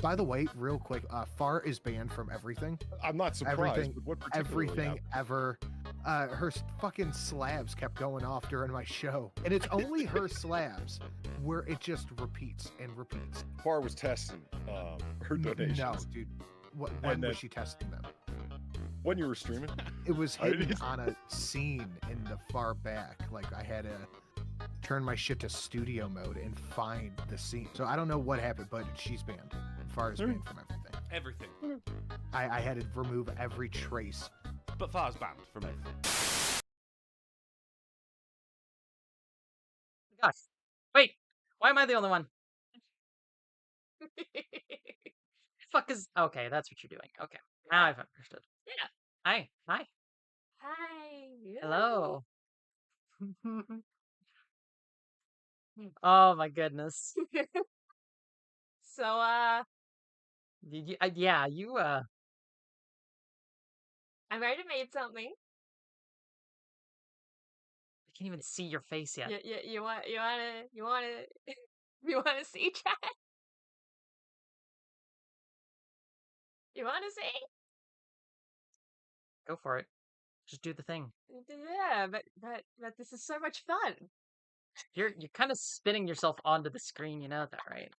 By the way, real quick, Far is banned from everything. I'm not surprised, Everything, but what particularly everything happened? ever. Her fucking slabs kept going off during my show, and it's only her slabs where it just repeats and repeats. Far was testing her donations. No, dude. When then- was she testing them? When you were streaming? It was I hidden didn't- on a scene in the far back. Like I had to turn my shit to studio mode and find the scene. So I don't know what happened, but she's banned. Far is banned from everything. Everything. I had to remove every trace. But Far's banned from everything. Gosh. Wait, why am I the only one? Fuck is okay, that's what you're doing. Okay. Now I've understood. Yeah. Hi. Hi. Hi. Hello. Oh my goodness. So, Yeah, you I might have made something. I can't even see your face yet. You want to see, chat? You want to see? Go for it. Just do the thing. Yeah, but this is so much fun. You're kind of spinning yourself onto the screen, you know that, right?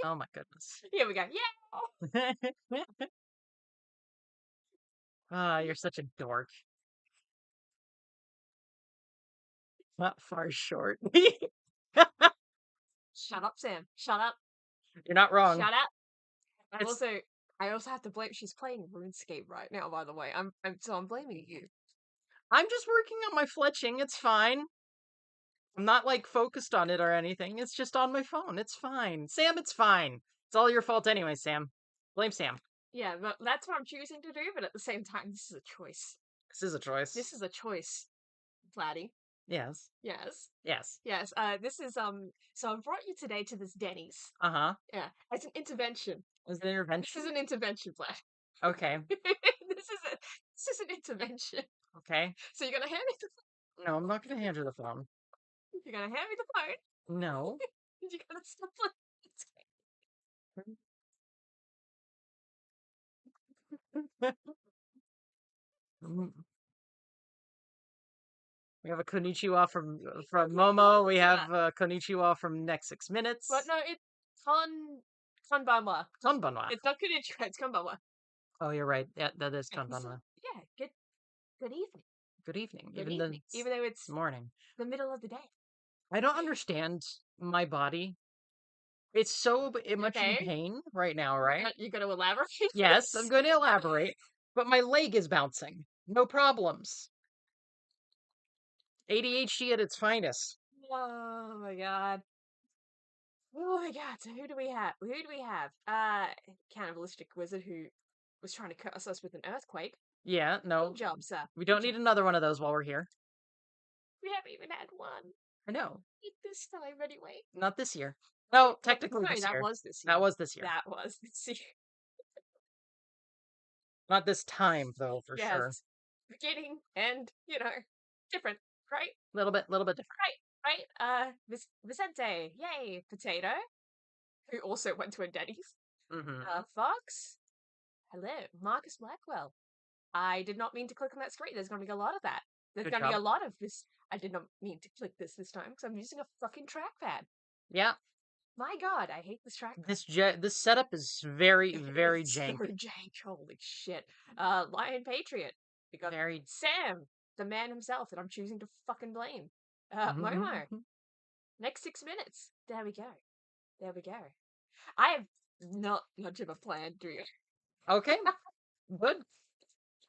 Oh my goodness. Here we go. Yeah. Ah, you're such a dork. Not far short. Shut up, Sam. Shut up. You're not wrong. Shut up. It's- I also have to blame. She's playing RuneScape right now. By the way, I'm blaming you. I'm just working on my fletching. It's fine. I'm not like focused on it or anything. It's just on my phone. It's fine. Sam, it's fine. It's all your fault anyway, Sam. Blame Sam. Yeah, but that's what I'm choosing to do. But at the same time, this is a choice. This is a choice. This is a choice, Vladdy. Yes. Yes. Yes. Yes. This is So I brought you today to this Denny's. Uh-huh. Yeah, it's an intervention. Is it an intervention? This is an intervention, Vlad. Okay. This is an intervention. Okay. So you're gonna hand me the No, I'm not gonna hand her the phone. You're gonna hand me the phone. No. You're gonna stop playing. We have a konnichiwa from Momo. We have a konnichiwa from Next 6 Minutes. But no, it's konbanwa. Konbanwa. It's not konnichiwa, it's konbanwa. Oh, you're right. Yeah, that is Yeah, konbanwa. Yeah, good evening. Good evening. Good Even evening. Even though it's morning. the middle of the day. I don't understand my body. It's so much in Okay. pain right now, right? You're gonna elaborate? Yes, I'm going to elaborate. But my leg is bouncing. No problems. ADHD at its finest. Oh my god. Oh my god, so who do we have? Cannibalistic Wizard who was trying to curse us with an earthquake. Yeah, no. Good job, sir. We don't need another one of those while we're here. We haven't even had one. I know. Not this time anyway. Not this year. No, technically No, this that year. was this year. That was this year. That was this year. Not this time, though, for Yes. sure. Beginning and, different, right? Little bit different. Right? Vicente, yay, Potato, who also went to a Denny's. Mm-hmm. Fox, hello, Marcus Blackwell. I did not mean to click on that screen. There's going to be a lot of that. There's Good going to be a job. lot of this. I did not mean to click this time because I'm using a fucking trackpad. Yeah. My god, I hate this trackpad. This setup is very, very It's jank. So jank, holy shit. Lion Patriot. We got Very. Sam, the man himself that I'm choosing to fucking blame. Mm-hmm. Momo. Next 6 minutes. There we go. There we go. I have not much of a plan, do you? Okay. Good.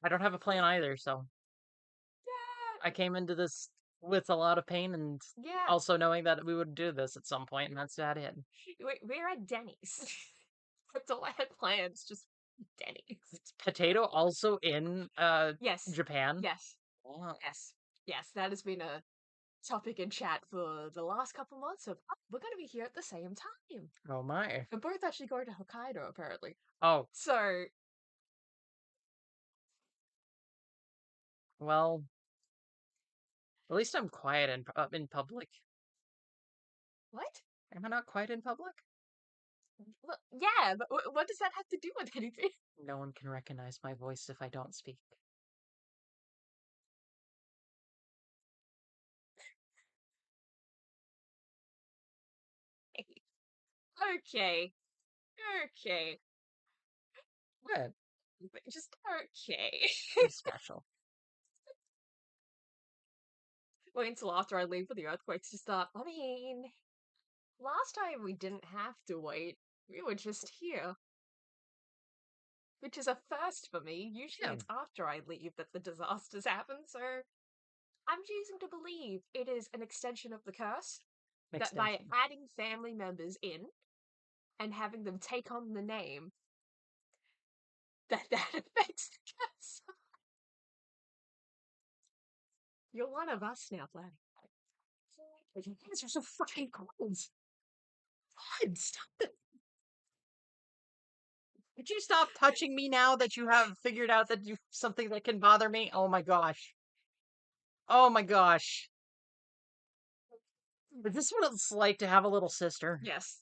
I don't have a plan either, so. Yeah. I came into this with a lot of pain and Yeah. also knowing that we would do this at some point, and that's about it. We're at Denny's. That's all I had plans, just Denny's. Is Potato also in Yes. Japan? Yes. Oh. Yes, that has been a topic in chat for the last couple months of, we're going to be here at the same time. Oh my. We're both actually going to Hokkaido, apparently. Oh. So, Well, at least I'm quiet in public. what? Am I not quite in public? Well, yeah, but what does that have to do with anything? No one can recognize my voice if I don't speak. Okay. Okay. Good. Just okay. Be special. Wait until after I leave for the earthquakes to start. I mean, last time we didn't have to wait. We were just here. Which is a first for me. Usually Yeah. it's after I leave that the disasters happen, so I'm choosing to believe it is an extension of the curse. That by Extension. adding family members in and having them take on the name, that affects the curse. You're one of us now, Vladdy. You guys are so fucking cold. God, stop it. Could you stop touching me now that you have figured out that you something that can bother me? Oh my gosh. Oh my gosh. Is this what it's like to have a little sister? Yes.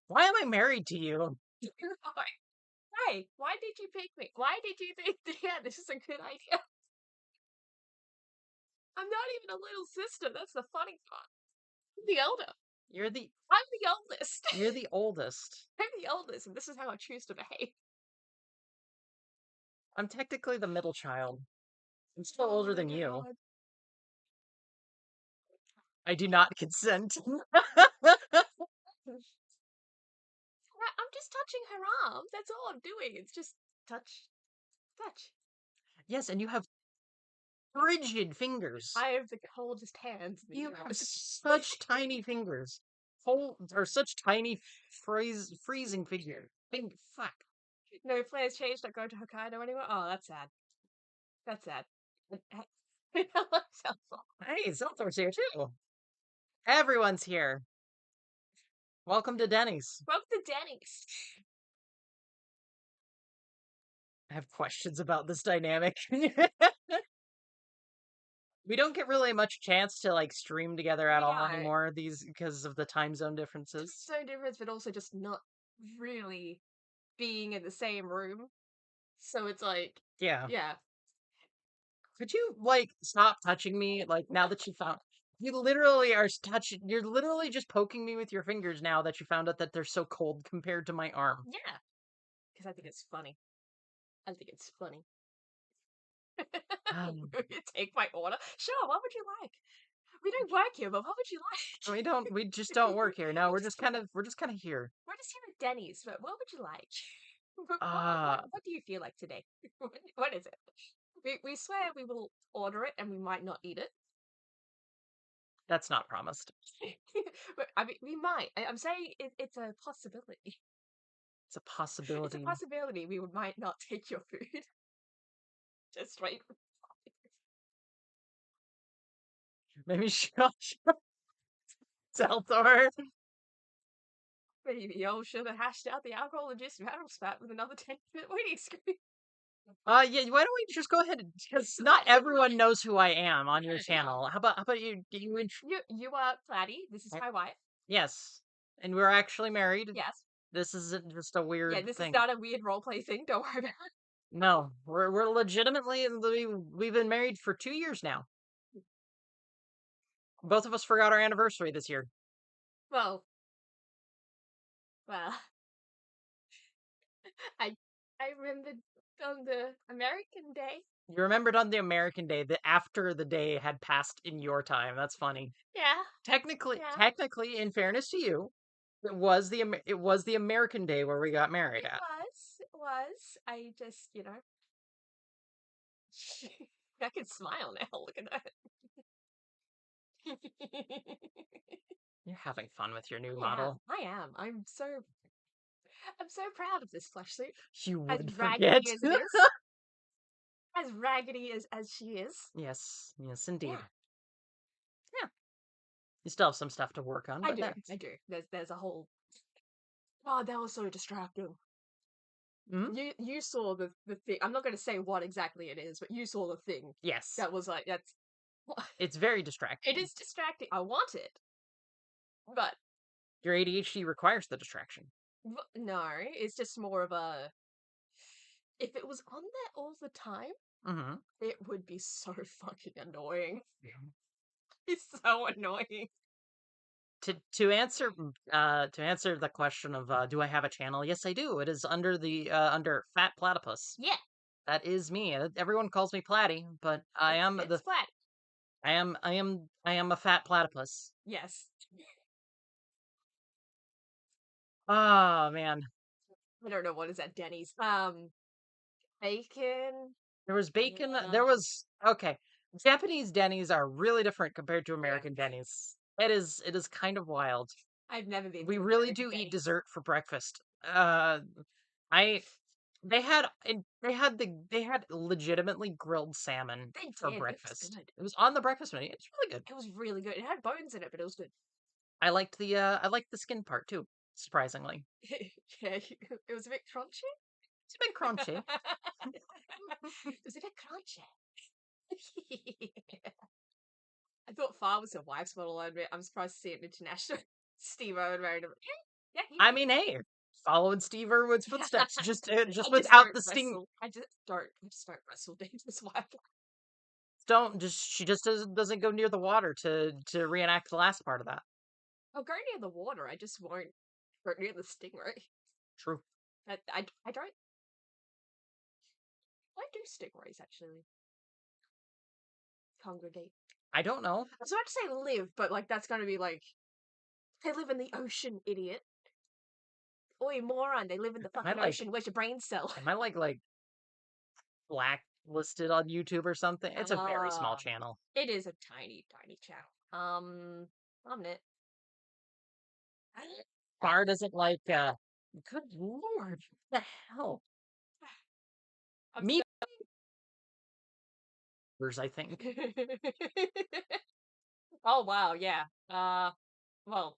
Why am I married to you? Hey, why did you pick me? Why did you think, yeah, this is a good idea? I'm not even a little sister. That's the funny part. I'm the elder. You're the I'm the oldest. you're the oldest. I'm the oldest, and this is how I choose to behave. I'm technically the middle child. I'm still older Oh than my you. God. I do not consent. I'm just touching her arm. That's all I'm doing. It's just touch. Touch. Yes, and you have frigid fingers. I have the coldest hands in the You have universe. such tiny fingers. Or such tiny freezing fingers. Fuck. No plans changed. Don't go to Hokkaido anymore. Oh, that's sad. That's sad. Hey, Zelthor's here too. Everyone's here. Welcome to Denny's. Welcome to Denny's. I have questions about this dynamic. We don't get really much chance to like stream together at We all don't. anymore because of the time zone differences. So different, but also just not really being in the same room. So it's like, Yeah. yeah. Could you like stop touching me? Like now that you found you literally are touching you're literally just poking me with your fingers now that you found out that they're so cold compared to my arm. Yeah. Because I think it's funny. I think it's funny. You take my order? Sure, what would you like? We don't work here, but what would you like? We just don't work here. No, we're just kind of here. We're just here at Denny's, but what would you like? What do you feel like today? What is it? We swear we will order it and we might not eat it. That's not promised. But I mean, we might. I'm saying it's a possibility. It's a possibility. It's a possibility we might not take your food. Just straight. Maybe shut Zelthor. Maybe I should have hashed out the alcohol and just battle spat with another 10-minute waiting screen. Yeah, why don't we just go ahead and because not everyone knows who I am on your channel. How about you You are Platy. This is my wife. Yes. And we're actually married. Yes. This isn't just a weird Yeah, this thing. is not a weird roleplay thing. Don't worry about it. No, we're legitimately we've been married for 2 years now. Both of us forgot our anniversary this year. Well, I remembered on the American Day. You remembered on the American Day that after the day had passed in your time. That's funny. Yeah. Technically, Yeah. in fairness to you, it was the American Day where we got married at. It was. I just, I can smile now. Look at that. You're having fun with your new Yeah, model. I am. I'm so proud of this flesh suit. You As would raggedy forget. as it is. As raggedy as she is. Yes, indeed. Yeah. Yeah. You still have some stuff to work on. I But do. There's a whole. Oh, that was so distracting. Hmm? You saw the thing. I'm not going to say what exactly it is, but you saw the thing. Yes. That was like that's. It's very distracting. It is distracting. I want it, but Your ADHD requires the distraction. No, it's just more of a. If it was on there all the time, Mm-hmm. it would be so fucking annoying. It's so annoying. To answer the question of do I have a channel? Yes, I do. It is under the under Fat Platypus. Yeah, That is me. Everyone calls me Platty, but I am it's flat. I am a fat platypus. Yes. Oh man. I don't know what is at Denny's. Bacon. There was bacon. Yeah. There was okay. Japanese Denny's are really different compared to American Denny's. It is kind of wild. I've never been. We to really American do eat Denny's. dessert for breakfast. They had legitimately grilled salmon They for did. breakfast. It was good. It was on the breakfast menu. It's really good. It was really good. It had bones in it, but it was good. I liked the skin part too. Surprisingly, Yeah, it was a bit crunchy. it's a bit crunchy. It was a bit crunchy. I thought Far was a wife's model. I'm surprised to see it international. Steve Owen married him. Yeah, I mean, hey, following Steve Irwin's footsteps, just I without don't the sting. wrestle. I just don't wrestle Dave's wife. She just doesn't go near the water to reenact the last part of that. I'll go near the water. I just won't go near the stingray. True. I don't. Why do stingrays actually congregate? I don't know. I was about to say live, but like that's gonna be like they live in the ocean, idiot. Oi, moron! They live in the fucking ocean. Where's your brain cell? Am I like blacklisted on YouTube or something? It's a very small channel. It is a tiny channel. I'm it. Bar doesn't like. Good lord, what the hell? Me, I think. Oh wow, yeah. Well.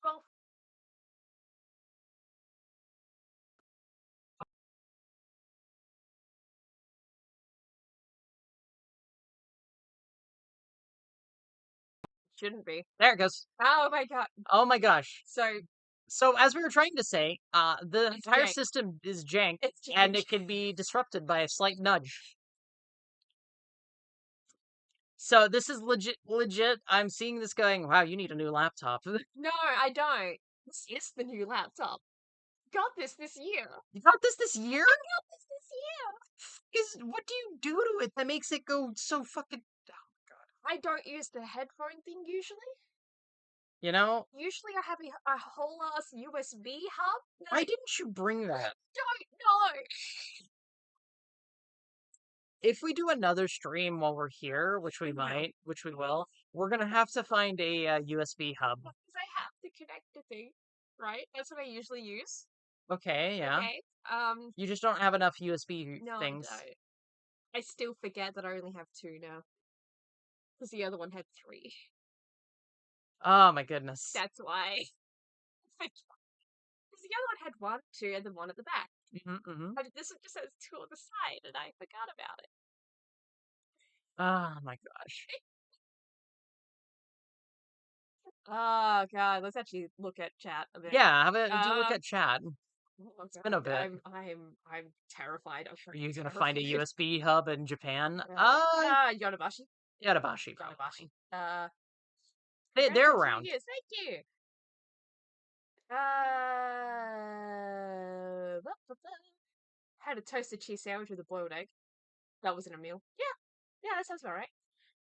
Well, shouldn't be. There it goes. Oh my god. Oh my gosh. So as we were trying to say, the entire jank. system is jank, It's jank. and it can be disrupted by a slight nudge. So this is legit. I'm seeing this going, wow, you need a new laptop. No, I don't. This is the new laptop. Got this year. You got this year? I got this year. What do you do to it that makes it go so fucking... Oh my god. I don't use the headphone thing usually. You know? Usually I have a whole ass USB hub. Why didn't you bring that? Don't know. If we do another stream while we're here, which we might, which we will, we're gonna have to find a USB hub. Because I have to connect the thing, right? That's what I usually use. Okay, yeah. Okay. You just don't have enough USB No, things. I don't. I still forget that I only have 2 now. Because the other one had 3. Oh my goodness. That's why. Because the other one had 1, 2, and then 1 at the back. But this one just has 2 on the side, and I forgot about it. Oh my gosh. Oh god, let's actually look at chat a bit. Yeah, have a look at chat. It's been a bit. I'm terrified. Are you gonna find a USB hub in Japan? Yodobashi. Yadabashi. Yodobashi. They're Congratulations, around. Yes, thank you. Had a toasted cheese sandwich with a boiled egg. That wasn't a meal. Yeah, that sounds about right.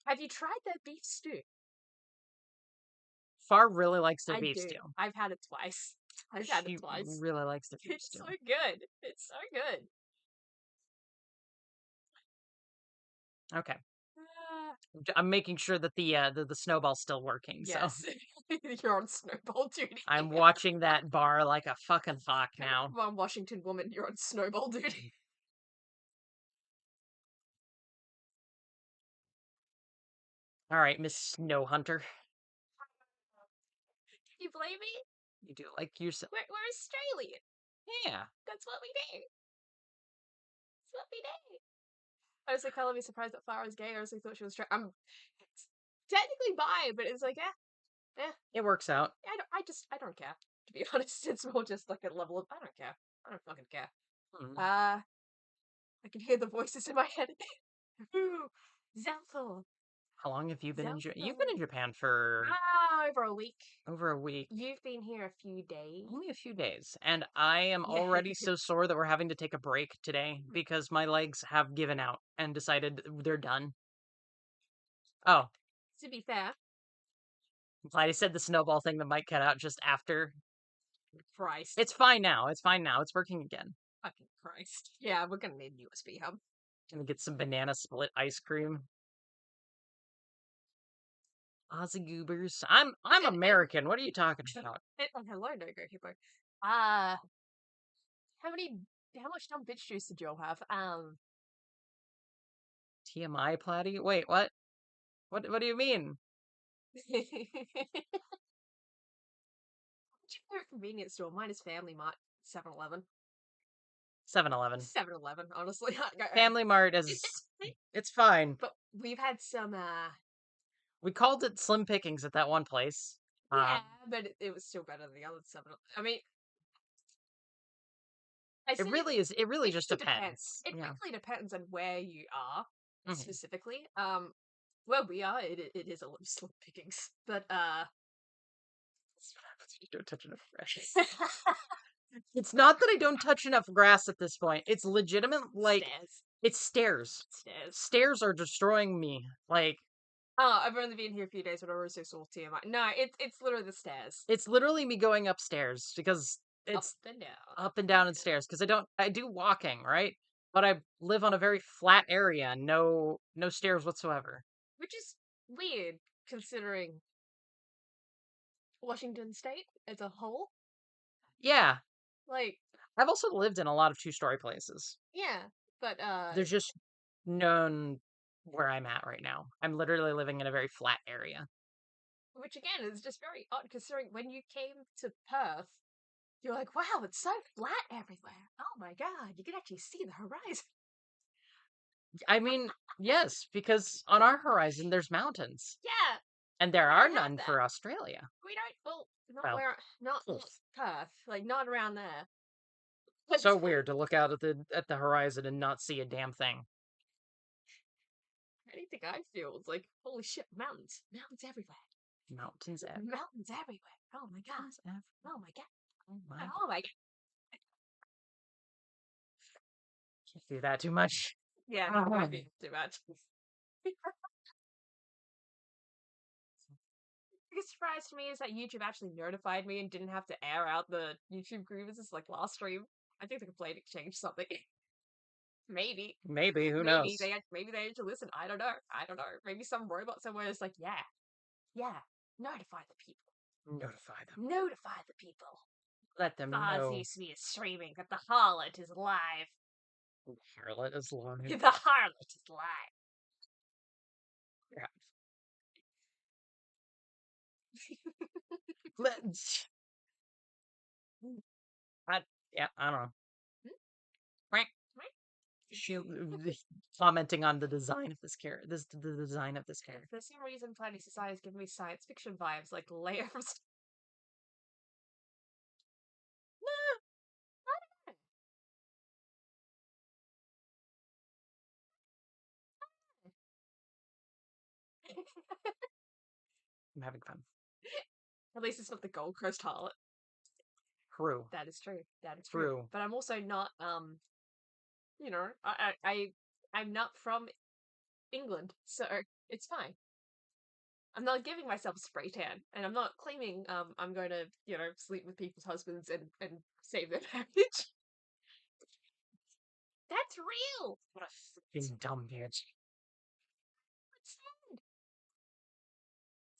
Have you tried their beef stew? Far really likes their I beef do. stew. I've had it twice. I've had She it twice. really likes their beef It's stew. so good. It's so good. Okay. Ah, I'm making sure that the snowball's still working. So yes. You're on snowball duty. I'm watching that bar like a fucking hawk now. Come on, Washington woman, you're on snowball duty. All right, Miss Snow Hunter. Can you blame me? You do like yourself. We're Australian. Yeah. That's what we do. That's what we do. I was like, I'll be surprised that Farah's gay. I was like, thought she was straight. I'm technically bi, but it's like, It works out. I don't care. To be honest, it's more just like a level of I don't care. I don't fucking care. Hmm. I can hear the voices in my head. Ooh, Zelful. How long have you been in Japan? You've Zelful. been in Japan for Over a week. over a week. You've been here a few days. Only a few days. And I am Yeah. already so sore that we're having to take a break today because my legs have given out and decided they're done. Oh, To be fair, glad I said the snowball thing that might cut out just after. Christ. It's fine now. It's fine now. It's working again. Fucking Christ. Yeah, we're gonna need a USB hub. Gonna get some banana split ice cream. Aussie goobers. I'm American. What are you talking about? Hello, no go hippo. How much dumb bitch juice did you all have? TMI platy? Wait, what? What do you mean? What's your favorite convenience store? Mine is Family Mart, 7-Eleven. 7-Eleven. 7-Eleven, honestly. Family Mart is it's fine. But we've had some We called it slim pickings at that one place. yeah, but it was still better than the other 7. I mean, It really is. It really just depends. It Yeah. really depends on where you are Mhm. specifically. Where we are, it is a lot of slim pickings, but That's what happens when you don't touch enough grass. It's not that I don't touch enough grass at this point. It's legitimate. Like stairs. it's stairs. Stairs are destroying me. Like I've only been here a few days, but I was so salty. No, it's literally the stairs. it's literally me going upstairs because it's Up and down and stairs because I do walking, right? But I live on a very flat area, no stairs whatsoever. which is weird considering Washington State as a whole. Yeah. Like, I've also lived in a lot of two-story places. yeah, but There's just none where I'm at right now. I'm literally living in a very flat area. which again is just very odd considering when you came to Perth, you're like, wow, it's so flat everywhere. Oh my god, you can actually see the horizon. I mean, yes, because on our horizon there's mountains. Yeah, And there we are don't have none that. for Australia. We don't. Well, not Well, where, not close. Perth, like not around there. So weird to look out at the horizon and not see a damn thing. Anything I feel is like, holy shit, mountains everywhere. Mountains everywhere. Mountains everywhere. Oh my god. Oh my god. Oh my. Oh my god. Can't do that too much. Yeah, Oh. it might be too much. Biggest surprise to me is that YouTube actually notified me and didn't have to air out the YouTube grievances like last stream. I think the complaint exchanged something. Maybe. Maybe, who knows? Maybe they had to listen. I don't know. Maybe some robot somewhere is like, yeah, notify the people. Notify them. Notify the people. Let them know. Ozzy is streaming that the harlot is live. The harlot is live. The harlot is live. Yeah. I don't know. She commenting on the design of this character. The design of this character. For some reason, Planet Society is giving me science fiction vibes, like Leia from. I'm having fun. At least it's not the Gold Coast harlot. True. That is true. That is true. True. But I'm also not, you know, I'm not from England, so it's fine. I'm not giving myself a spray tan, and I'm not claiming I'm going to, you know, sleep with people's husbands and save their marriage. That's real. What a fucking dumb bitch. What's sad?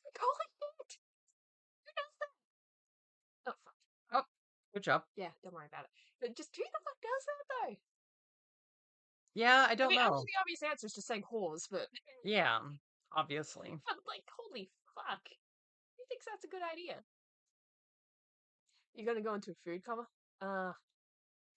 Like, holy shit! Who does that? Oh fuck. Oh, good job. Yeah, don't worry about it. But just who the fuck does that though? Yeah, I I don't mean, I know know. the obvious answer is just saying whores, but Yeah, obviously. like, holy fuck. Who thinks that's a good idea? You gonna go into a food coma?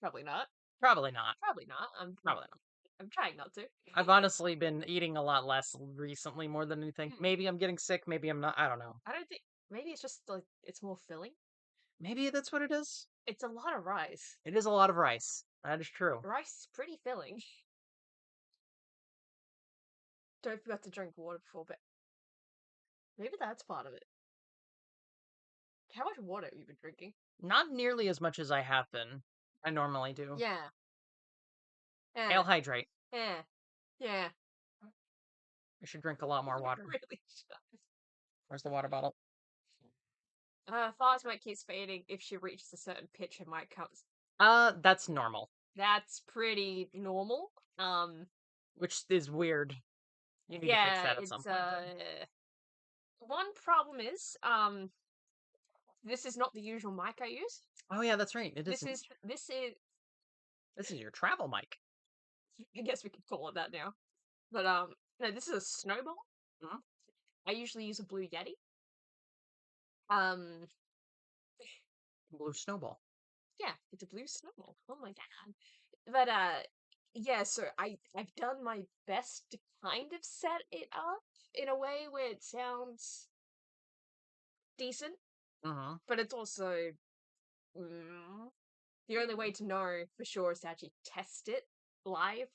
Probably not. Probably not. Probably not. Probably not. I'm trying not to. I've honestly been eating a lot less recently more than anything. Hmm. Maybe I'm getting sick, maybe I'm not. I don't know. I don't think. Maybe it's just like it's more filling. Maybe that's what it is. It's a lot of rice. It is a lot of rice. That is true. Rice is pretty filling. Don't forget to drink water before bed. Maybe that's part of it. How much water have you been drinking? Not nearly as much as I have been. I normally do. Yeah. I'll hydrate. Yeah. Yeah. I should drink a lot more water. Really should. Where's the water bottle? Fars might keep fading. If she reaches a certain pitch, her mic comes. That's normal. That's pretty normal. Which is weird. You need to fix that at some point. One problem is, this is not the usual mic I use. Oh yeah, that's right. It This isn't. is This is your travel mic. I guess we could call it that now. But no, this is a snowball. Mhm. I usually use a Blue Yeti. Blue snowball. Yeah, it's a blue snowball. Oh my god. But yeah, so I've done my best to kind of set it up in a way where it sounds decent, Mm-hmm. but it's also the only way to know for sure is to actually test it live,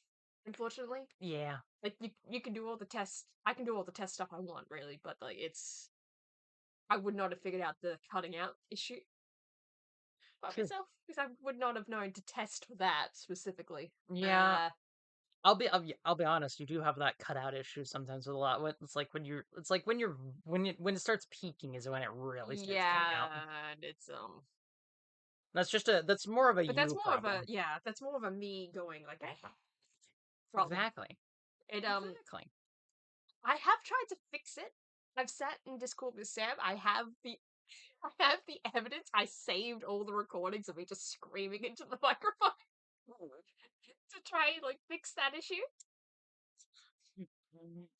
unfortunately. Yeah. Like you can do all the tests. I can do all the test stuff I want, really, but like I would not have figured out the cutting out issue by True. myself because I would not have known to test for that specifically. Yeah. I'll be honest. You do have that cutout issue sometimes with a lot. It's like when it starts peaking is when it really starts cutting out. Yeah, and it's That's more of a but that's you more of problem. that's more of a me going like problem. Exactly. It Exactly. I have tried to fix it. I've sat in Discord with Sam. I have the evidence. I saved all the recordings of me just screaming into the microphone to try and like fix that issue.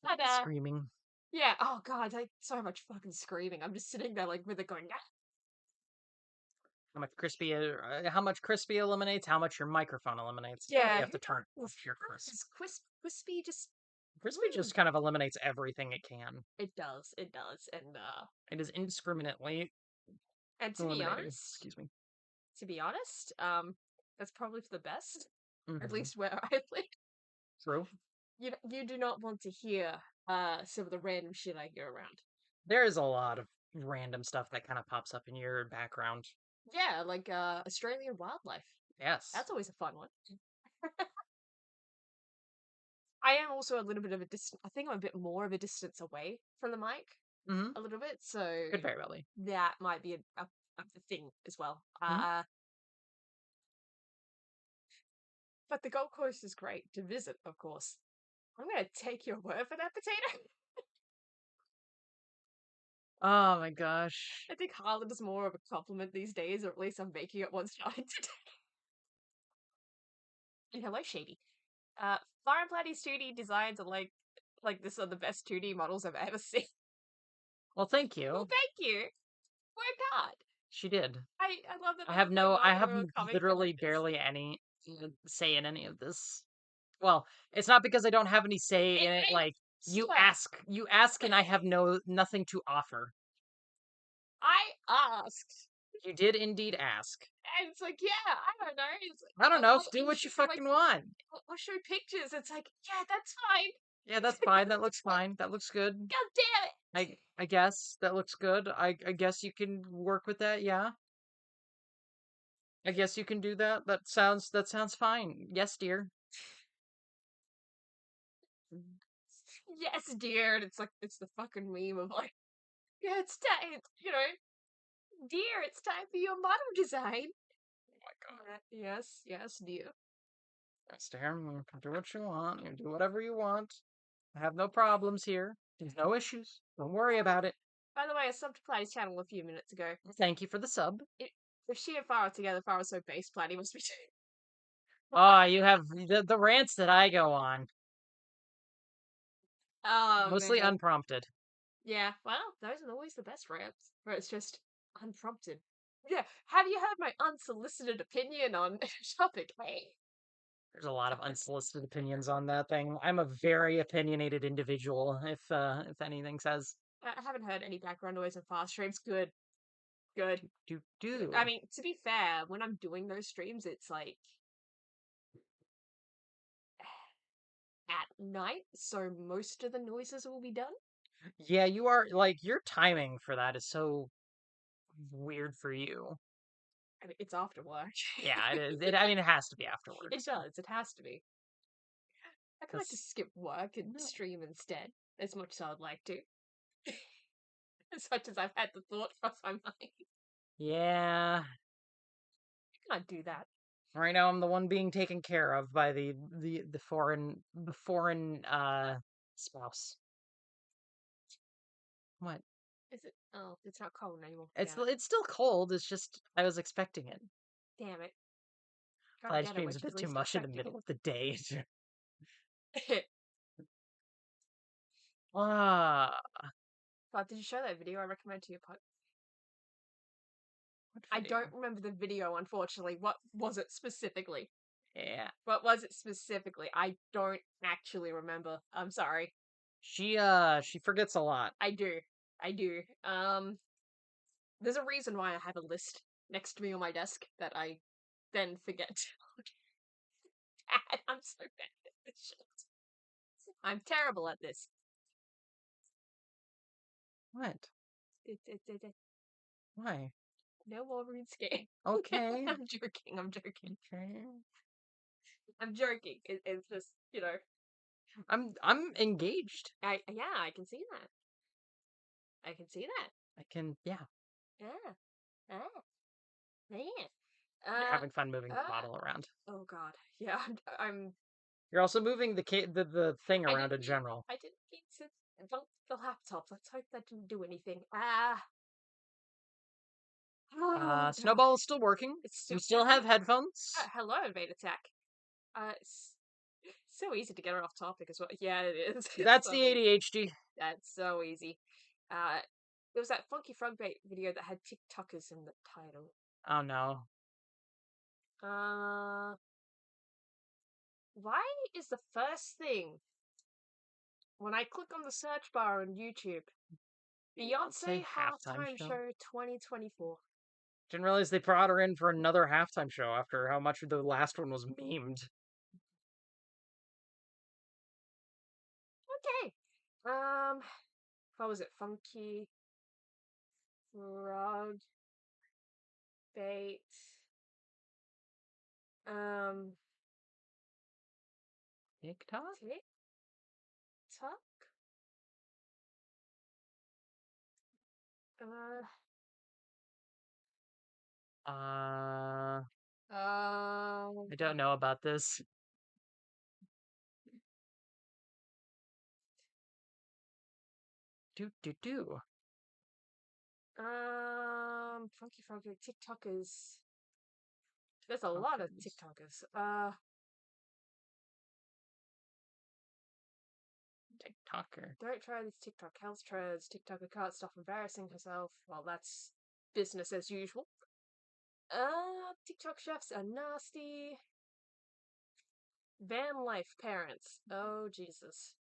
But Screaming. yeah, oh god, like so much fucking screaming. I'm just sitting there like with it going, How much crispy eliminates, how much your microphone eliminates. Yeah, You have to turn off your crisp. Crispy just Crispy just kind of eliminates everything it can. it does, and It is indiscriminately and to be eliminating. honest, Excuse me. that's probably for the best. At Mhm. least where I live. True. You do not want to hear some of the random shit I hear around. There is a lot of random stuff that kind of pops up in your background. Yeah, like Australian wildlife. Yes. That's always a fun one. I am also a little bit of a distance. I think I'm a bit more of a distance away from the mic, Mhm. a little bit. So Could very well be. that might be a thing as well. Mhm. But the Gold Coast is great to visit, of course. I'm gonna take your word for that, Potato. Oh my gosh. I think Harlan is more of a compliment these days, or at least I'm making it one starting today. And hello, Shady. Fire and Platy's 2D designs are like this are the best 2D models I've ever seen. Well, thank you. Well, thank you. Worked hard. She did. I love that. I have literally barely any say in any of this. Well, it's not because I don't have any say in it. Like you ask, and I have nothing to offer. I asked. You did indeed ask. And it's like, yeah, I don't know. It's like, I don't know. I'll Do what you show, fucking want. I'll show pictures. It's like, yeah, that's fine. Yeah, that's fine. That looks fine. That looks good. God damn it! I guess that looks good. I guess you can work with that. Yeah. I guess you can do that. That sounds fine. Yes, dear. Yes, dear. And it's like it's the fucking meme of like, yeah, it's time. You know, dear, it's time for your model design. Oh my god. Yes, yes, dear. Yes, dear. You can do what you want. You can do whatever you want. I have no problems here. There's no issues. Don't worry about it. By the way, I subbed to Platy's channel a few minutes ago. Thank you for the sub. If she and Farah together, Farah's so base, Platy must be too. Oh, you have the rants that I go on. Oh, Mostly man. unprompted. Yeah, well, those are always the best rants, where it's just unprompted. Yeah, have you heard my unsolicited opinion on topic A? There's a lot of unsolicited opinions on that thing. I'm a very opinionated individual, if anything says. I haven't heard any background noise in fast streams. Good. Good. Do. I mean, to be fair, when I'm doing those streams, it's like at night, so most of the noises will be done. Yeah, you are, like, your timing for that is so weird for you. I mean, it's after work. Yeah, it is. I mean, it has to be afterwards. It does. It has to be. I could like to That's- skip work and No. stream instead, as much as I would like to. As much as I've had the thought cross my mind. Yeah. I can't do that. Right now, I'm the one being taken care of by the foreign spouse. What? Is it? Oh, it's not cold anymore. It's Damn it. it's still cold. It's just I was expecting it. Damn it. Live stream's a bit too much in the middle of the day. Ah, But did you show that video I recommended to you? what I video? don't remember the video, unfortunately. What was it specifically? Yeah, What was it specifically? I don't actually remember. I'm sorry. she forgets a lot. I do. I do. There's a reason why I have a list next to me on my desk that I then forget to look at. I'm so bad at this shit. I'm terrible at this. What? Why? No more RuneScape. Okay. I'm joking. I'm joking. Okay. I'm joking. It's just, you know. I'm engaged. Yeah, I can see that. I can see that. I can, yeah. Yeah. Ah. Man. You're having fun moving the model around. Oh god. Yeah, I'm You're also moving the thing around in general. I didn't mean to bump the laptop. Let's hope that didn't do anything. Snowball is still working. It's You still have working. headphones? Hello, Invade Attack. It's so easy to get her off topic as well. Yeah, it is. That's so the ADHD. That's so easy. There was that Funky Frog Bait video that had TikTokers in the title. Oh no. Why is the first thing when I click on the search bar on YouTube, Beyonce halftime show 2024? Didn't realize they brought her in for another halftime show after how much the last one was memed. Okay. What was it? Funky Frog Bait. TikTok? TikTok? I don't know about this. Do. Funky Frog Bait TikTokers. There's a lot of TikTokers. TikToker. Don't try this TikTok. Health tries. TikToker can't stop embarrassing herself. Well, that's business as usual. TikTok chefs are nasty. Van life parents. Oh, Jesus.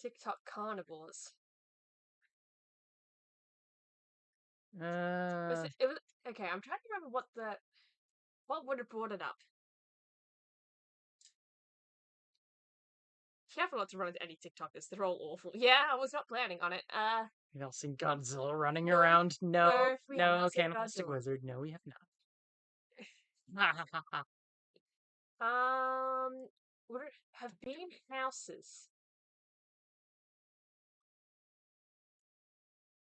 TikTok carnivores. It was okay. I'm trying to remember what would have brought it up. careful not to run into any TikTokers. They're all awful. Yeah, I was not planning on it. We've all seen Godzilla running No, around. No, no, we have no, not seen Cannibalistic Godzilla. Wizard. No, we have not. Would it have been houses?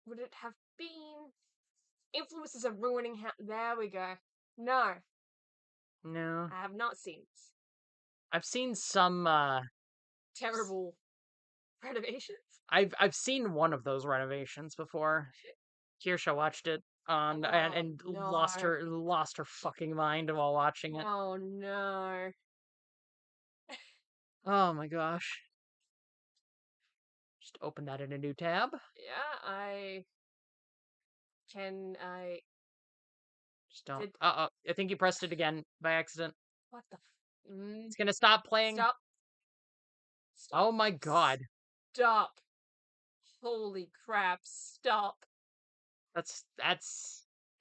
Would it have been influences of ruining There we go. No, No. I have not seen this. I've seen some, Terrible renovations. I've seen one of those renovations before. Kirsha watched it on and no. lost her fucking mind while watching it. Oh no. Oh my gosh. Just open that in a new tab. Yeah, Just don't. I think you pressed it again by accident. What the It's gonna stop playing. Stop. Oh my god. Stop. Holy crap, stop. That's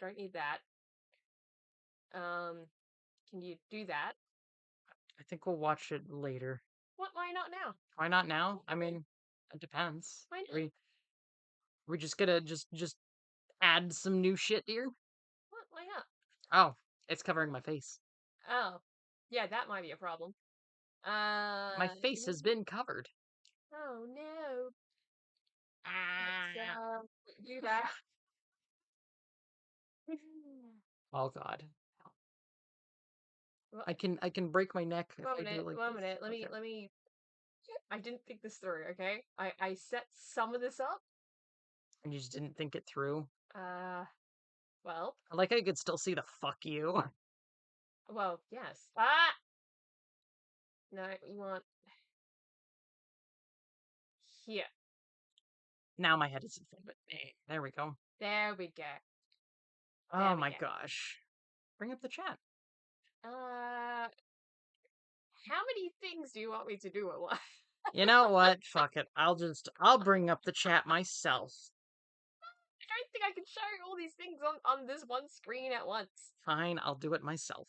Don't need that. Can you do that? I think we'll watch it later. What? Why not now? Why not now? I mean, it depends. Why not? We just gonna just add some new shit here? What? Why not? Oh, it's covering my face. Oh. Yeah, that might be a problem. My face has been covered. Oh no. Let's, do that. Oh god. Well, I can break my neck if I do like one this. minute. Okay. Let me. I didn't think this through. Okay, I set some of this up. And you just didn't think it through. Well. I like how you could still see the fuck you. Well, yes. No, you want here. Now my head is in front of it. There we go. There we go. Oh my gosh. Bring up the chat. How many things do you want me to do at once? You know what? Fuck it. I'll bring up the chat myself. I don't think I can show all these things on this one screen at once. Fine, I'll do it myself.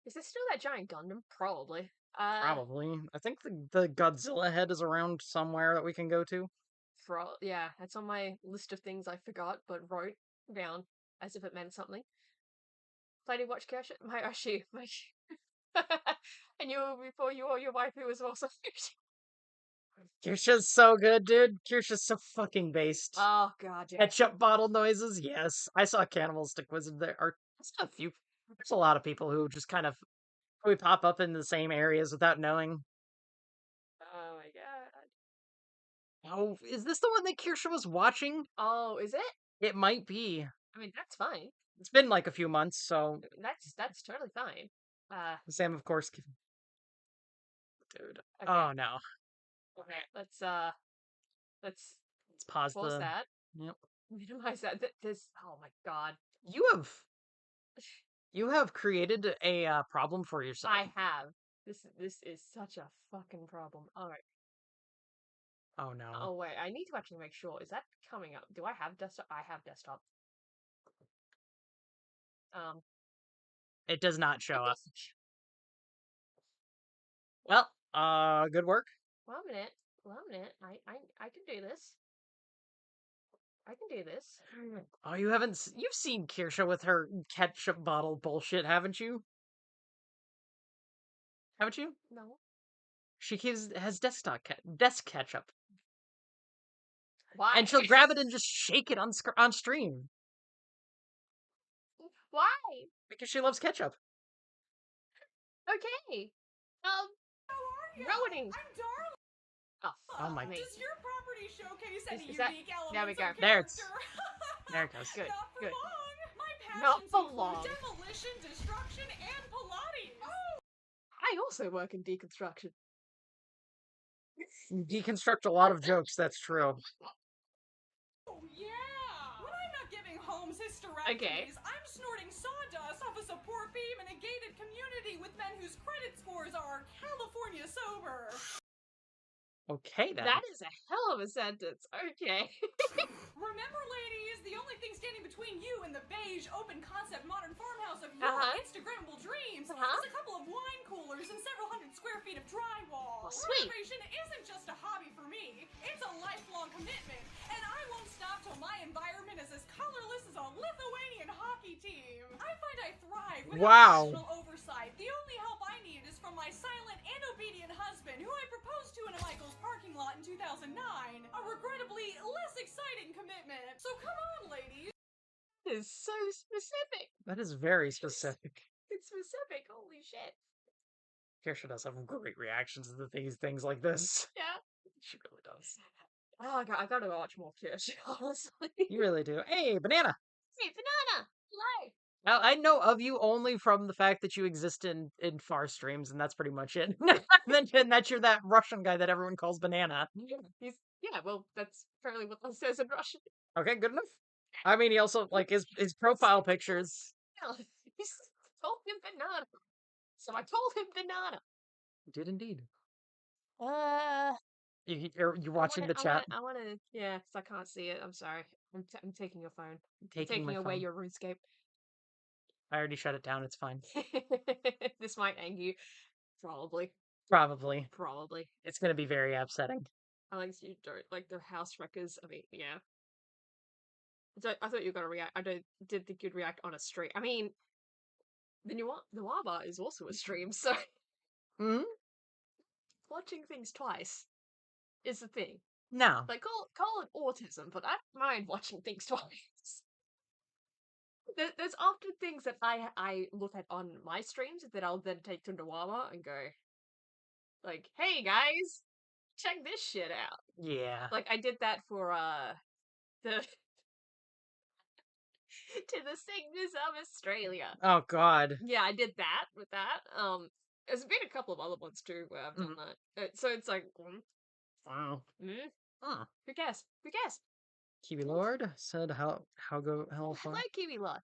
Is this still that giant Gundam? Probably. Probably. I think the Godzilla head is around somewhere that we can go to. Yeah, that's on my list of things I forgot but wrote down as if it meant something. Plenty watch Kirsha. My Ashi. And you before you or your wife who was also Kirsha's so good, dude. Kirsha's so fucking based. Oh god, yeah. Ketchup bottle noises, yes. I saw Cannibalistic Wizard there. Or I saw a few. There's a lot of people who just kind of we pop up in the same areas without knowing. Oh my god. Oh, is this the one that Kirsha was watching? Oh, is it? It might be. I mean, that's fine. It's been like a few months, so That's totally fine. Sam, of course. Dude. Okay. Oh no. Okay, let's pause that. Yep. Minimize that. This. Oh my god. You have created a problem for yourself. I have. This is such a fucking problem. All right. Oh no. Oh wait, I need to actually make sure. Is that coming up? Do I have desktop? I have desktop. It does not show up. Well, good work. One minute. I can do this. I can do this. Oh, you've seen Kirsha with her ketchup bottle bullshit, haven't you? Haven't you? No. She has desk ketchup. Why? And she'll grab it and just shake it on stream. Why? Because she loves ketchup. Okay. Ruining. I'm darling. Oh my. Does your property showcase any Is that- unique elements there we go. of There character? There it goes. Good. Not for Good. long. My Not passions for include long. demolition, destruction, and Pilates. I also work in deconstruction. You deconstruct a lot of jokes, that's true. Oh yeah. When I'm not giving homes hysterectomies, Okay. I'm snorting sawdust off a support beam in a gated community with men whose credit scores are California sober. Okay, then. That is a hell of a sentence. Okay. Remember, ladies, the only thing standing between you and the beige, open-concept modern farmhouse of your Instagrammable dreams is a couple of wine coolers and several hundred square feet of drywall. Oh, sweet. Renovation isn't just a hobby for me. It's a lifelong commitment, and I won't stop till my environment is as colorless as a Lithuanian hockey team. I find I thrive with professional oversight. The only help I need is from my silent and obedient husband, who I proposed to in a Michael's parking lot in 2009. A regrettably less exciting commitment. So come on, ladies. That is so specific. That is very specific. It's specific. Holy shit. Kirsha does have great reactions to these things like this. Yeah. She really does. Oh, I gotta watch more Kirsha, honestly. You really do. Hey, Banana! Hey, Banana! Hello! Now, I know of you only from the fact that you exist in far streams, and that's pretty much it. And that you're that Russian guy that everyone calls Banana. Yeah, well, that's apparently what that says in Russian. Okay, good enough. I mean, he also, like, his profile pictures. Yeah, he told him Banana. So I told him Banana. You did indeed. You're watching the chat. I wanna, yeah, because I can't see it. I'm sorry. I'm taking your phone. Taking my away phone. your RuneScape. I already shut it down. It's fine. This might anger you. Probably. Probably. It's gonna be very upsetting. I like you don't like their house wreckers. I mean, yeah. So I thought you were gonna react. Did think you'd react on a stream. I mean, the Waba is also a stream, so watching things twice is the thing. No. Like call it autism, but I don't mind watching things twice. There's often things that I look at on my streams that I'll then take to Nawama and go, like, hey guys, check this shit out. Yeah. Like I did that for the to the Cygnus of Australia. Oh god. Yeah, I did that with that. There's been a couple of other ones too where I've done that. So it's like, Wow. who cares? Who cares? Kiwi Lord said how go hell far. Hello, Kiwi Lord.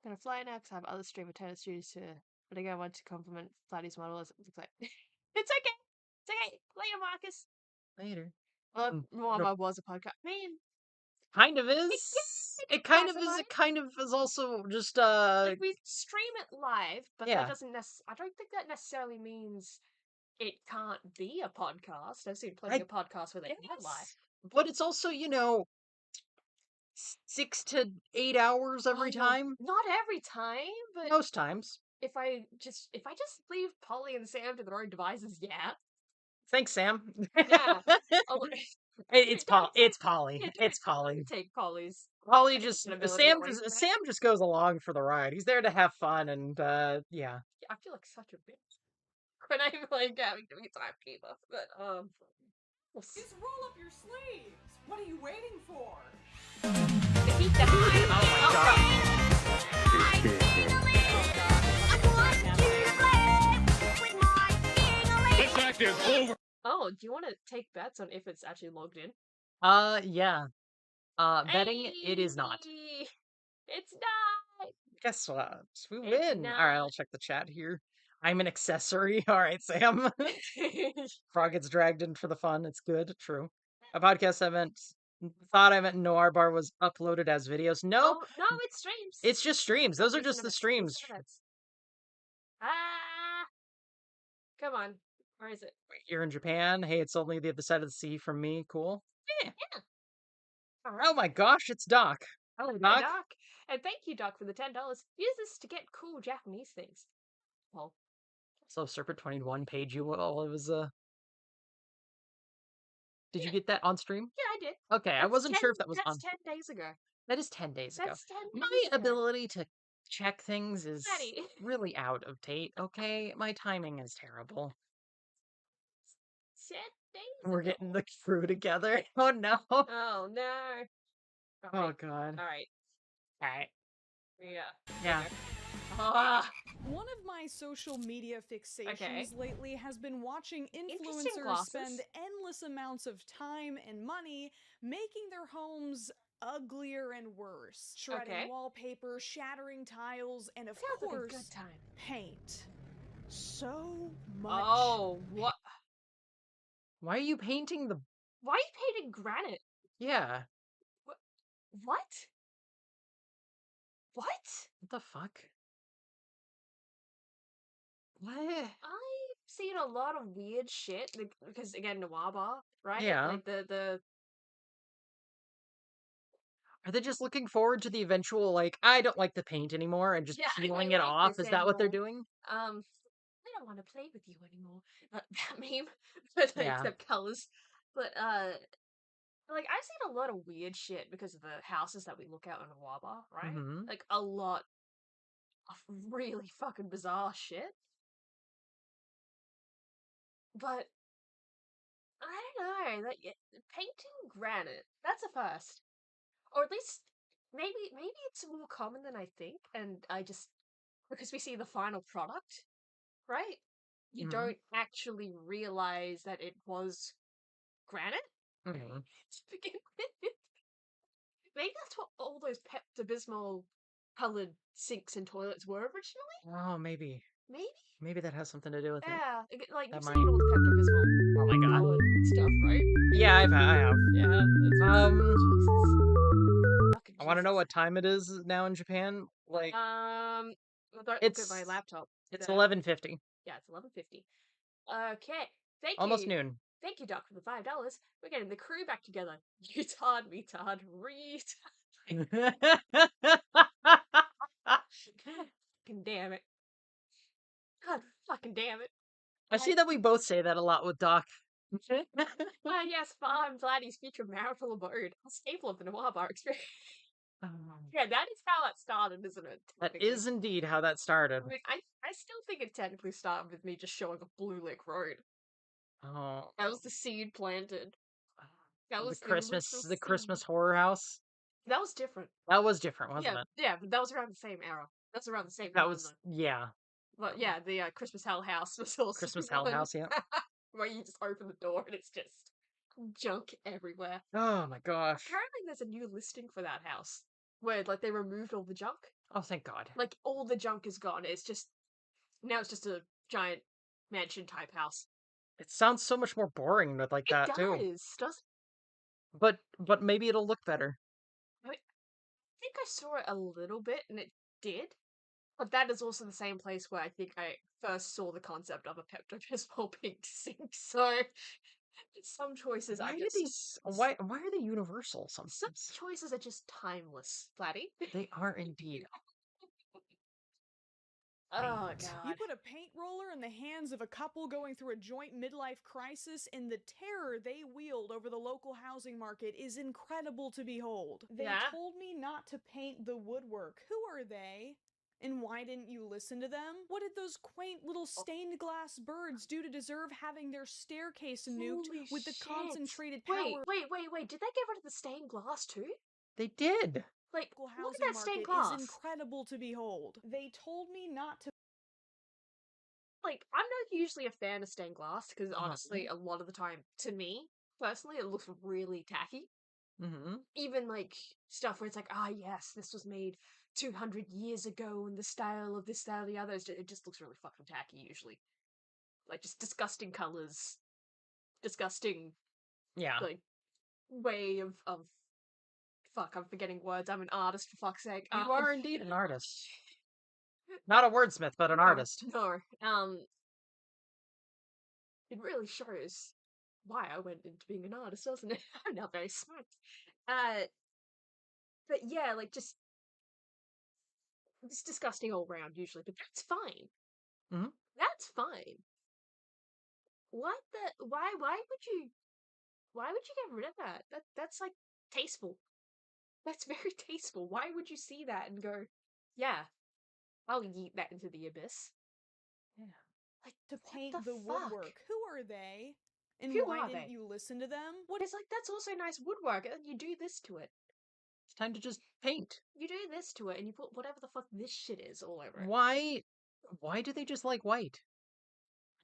Gonna fly now because I have other stream attendance studios to. But again, I want to compliment Flatty's model as it looks like. It's okay. It's okay. Later, Marcus. Later. Well, Moama was a podcast. I mean, kind of is. It kind of is. It kind of is also just like we stream it live, but yeah. That doesn't I don't think that necessarily means it can't be a podcast. I've seen plenty of podcasts where they are live. But it's also, 6 to 8 hours every time. Not every time, but most times. If I just leave Polly and Sam to their own devices, yeah. Thanks, Sam. Yeah. It's Polly. It's Polly. Take Polly's. Polly just Sam just goes along for the ride. He's there to have fun and yeah. I feel like such a bitch when I'm like having to be timekeeper, but Just roll up your sleeves. What are you waiting for? Keep the This act is over. Oh, do you want to take bets on if it's actually logged in? Yeah. Betting it is not. It's not. Guess what? We win. All right, I'll check the chat here. I'm an accessory. All right, Sam. Frog gets dragged in for the fun. It's good. True. A podcast thought I meant Noir Bar was uploaded as videos. No. Oh, no, it's streams. It's just streams. Those are just the streams. Come on. Where is it? You're in Japan. Hey, it's only the other side of the sea from me. Cool. Yeah. Oh my gosh, it's Doc. Hello, Doc. Hey, Doc. And thank you, Doc, for the $10. Use this to get cool Japanese things. Well. So Serpent21 paid you while it was Did you get that on stream? Yeah, I did. Okay, I wasn't sure if that was on. That's 10 days ago. That is 10 days ago. That's 10 days My ago. ability to check things is Maddie. really out of date, okay? My timing is terrible. 10 days We're ago. getting the crew together. Oh no. Oh no. Oh god. Alright. Yeah. One of my social media fixations lately has been watching influencers spend endless amounts of time and money making their homes uglier and worse. Shredding Okay. wallpaper, shattering tiles, and of Sounds like a course, good time. paint. So much. Oh, what? Why are you painting the? Why are you painting granite? Yeah. What? What? What the fuck? What? I've seen a lot of weird shit because again, Nawaba, right? Yeah. Like the Are they just looking forward to the eventual, like, I don't like the paint anymore and just yeah, I peeling don't it like off? this Is that what they're anymore. doing? I don't want to play with you anymore. That meme, but Yeah. except colors. But like I've seen a lot of weird shit because of the houses that we look at on Nawaba, right? Mm-hmm. Like a lot of really fucking bizarre shit. But I don't know, like painting granite, that's a first. Or at least maybe it's more common than I think, and I just because we see the final product, right? You Mhm. don't actually realize that it was granite Mm-hmm. to begin with. Maybe that's what all those Pepto-Bismol colored sinks and toilets were originally. Oh, maybe. Maybe. Maybe that has something to do with it. Yeah, like That you've might. seen all the Pepto-Bismol Oh my god. colored stuff, right? Yeah, I have. Yeah. Jesus. Fucking I want to know Jesus. what time it is now in Japan. Like, Don't look at it's my laptop. it's The- 11:50, Yeah, it's 11:50. Okay. Thank almost you. noon. Thank you, Doc, for the $5. We're getting the crew back together. You tard, me tard, fucking damn it. God fucking damn it. I see that we both say that a lot with Doc. Yes, I'm glad he's future marital abode. A staple of the Noir Bar experience. Yeah, that is how that started, isn't it? That technically? is indeed how that started. I mean, I still think it technically started with me just showing a blue lick road. Oh, That was the seed planted. That was the Christmas, original the seed. Christmas horror house. That was different. That was different, wasn't Yeah, it? yeah, but that was around the same era. That's around the same That time, was, though. yeah, But yeah, the Christmas Hell House was also Christmas Hell one House. Yeah. where you just open the door and it's just junk everywhere. Oh my gosh. Apparently, there's a new listing for that house where like they removed all the junk. Oh, thank God. Like all the junk is gone. It's just now it's just a giant mansion type house. It sounds so much more boring with like that It too. does. But maybe it'll look better. I think I saw it a little bit and it did. But that is also the same place where I think I first saw the concept of a Pepto-Bismol pink sink. So some choices Why are do just these? Why are they universal? some Sometimes choices are just timeless, Flatty. they are indeed. Oh Paint. god. You put a paint roller in the hands of a couple going through a joint midlife crisis, and the terror they wield over the local housing market is incredible to behold. They Yeah? told me not to paint the woodwork. Who are they? And why didn't you listen to them? What did those quaint little stained glass birds do to deserve having their staircase nuked Holy with the shit. concentrated power? Wait. Did they get rid of the stained glass too? They did. Like, Local look housing at that stained market glass. is incredible to behold. They told me not to. Like, I'm not usually a fan of stained glass because honestly, a lot of the time, to me personally, it looks really tacky. Mm-hmm. Even like stuff where it's like, ah, yes, this was made 200 years ago in the style of this, style, the other. It just looks really fucking tacky usually. Like, just disgusting colors, disgusting Yeah. like way of. Fuck, I'm forgetting words. I'm an artist for fuck's sake. You are indeed an artist. Not a wordsmith, but an artist. No. It really shows why I went into being an artist, doesn't it? I'm not very smart. But yeah, like just it's disgusting all round usually, but that's fine. Mhm. That's fine. What the? Why would you? Why would you get rid of that? That's like tasteful. That's very tasteful. Why would you see that and go, yeah, I'll yeet that into the abyss? Yeah. Like To what paint the the fuck? woodwork. Who are they? And Who why are didn't they? you listen to them? What is like that's also nice woodwork, and then you do this to it. It's time to just paint. You do this to it, and you put whatever the fuck this shit is all over it. Why do they just like white?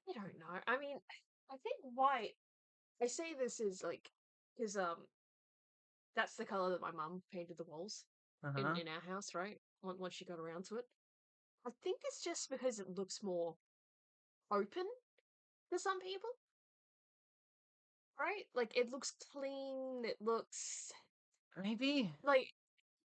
I don't know. I mean, I think white. I say this is like, because that's the color that my mum painted the walls Uh-huh. in our house, right? Once she got around to it. I think it's just because it looks more open to some people, right? Like, it looks clean, it looks Maybe like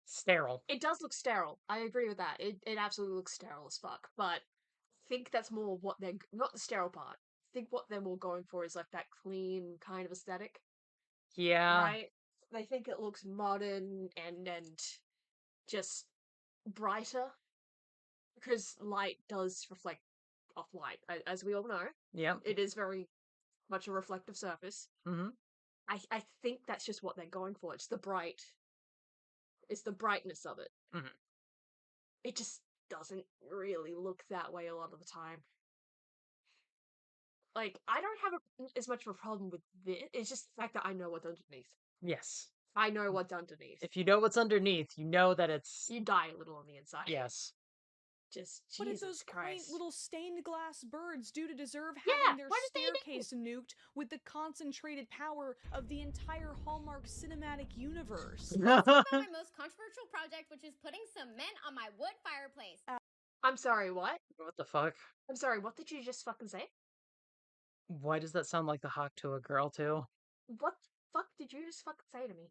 sterile. it does look sterile. I agree with that. It absolutely looks sterile as fuck. But I think that's more what they're not the sterile part. I think what they're more going for is like that clean kind of aesthetic, Yeah. right? They think it looks modern and just brighter because light does reflect off light, as we all know. Yep. It is very much a reflective surface. Mm-hmm. I think that's just what they're going for. It's the brightness of it. Mhm. It just doesn't really look that way a lot of the time. Like, I don't have as much of a problem with this. It's just the fact that I know what's underneath. Yes. I know what's underneath. If you know what's underneath, you know that it's You die a little on the inside. yes. Just What did Jesus those quaint Christ. little stained glass birds do to deserve Yeah, having their what did they do? staircase nuked with the concentrated power of the entire Hallmark cinematic universe? About my most controversial project, which is putting cement on my wood fireplace. I'm sorry, what? What the fuck? I'm sorry, what did you just fucking say? Why does that sound like the hawk to a girl too? What the fuck did you just fucking say to me?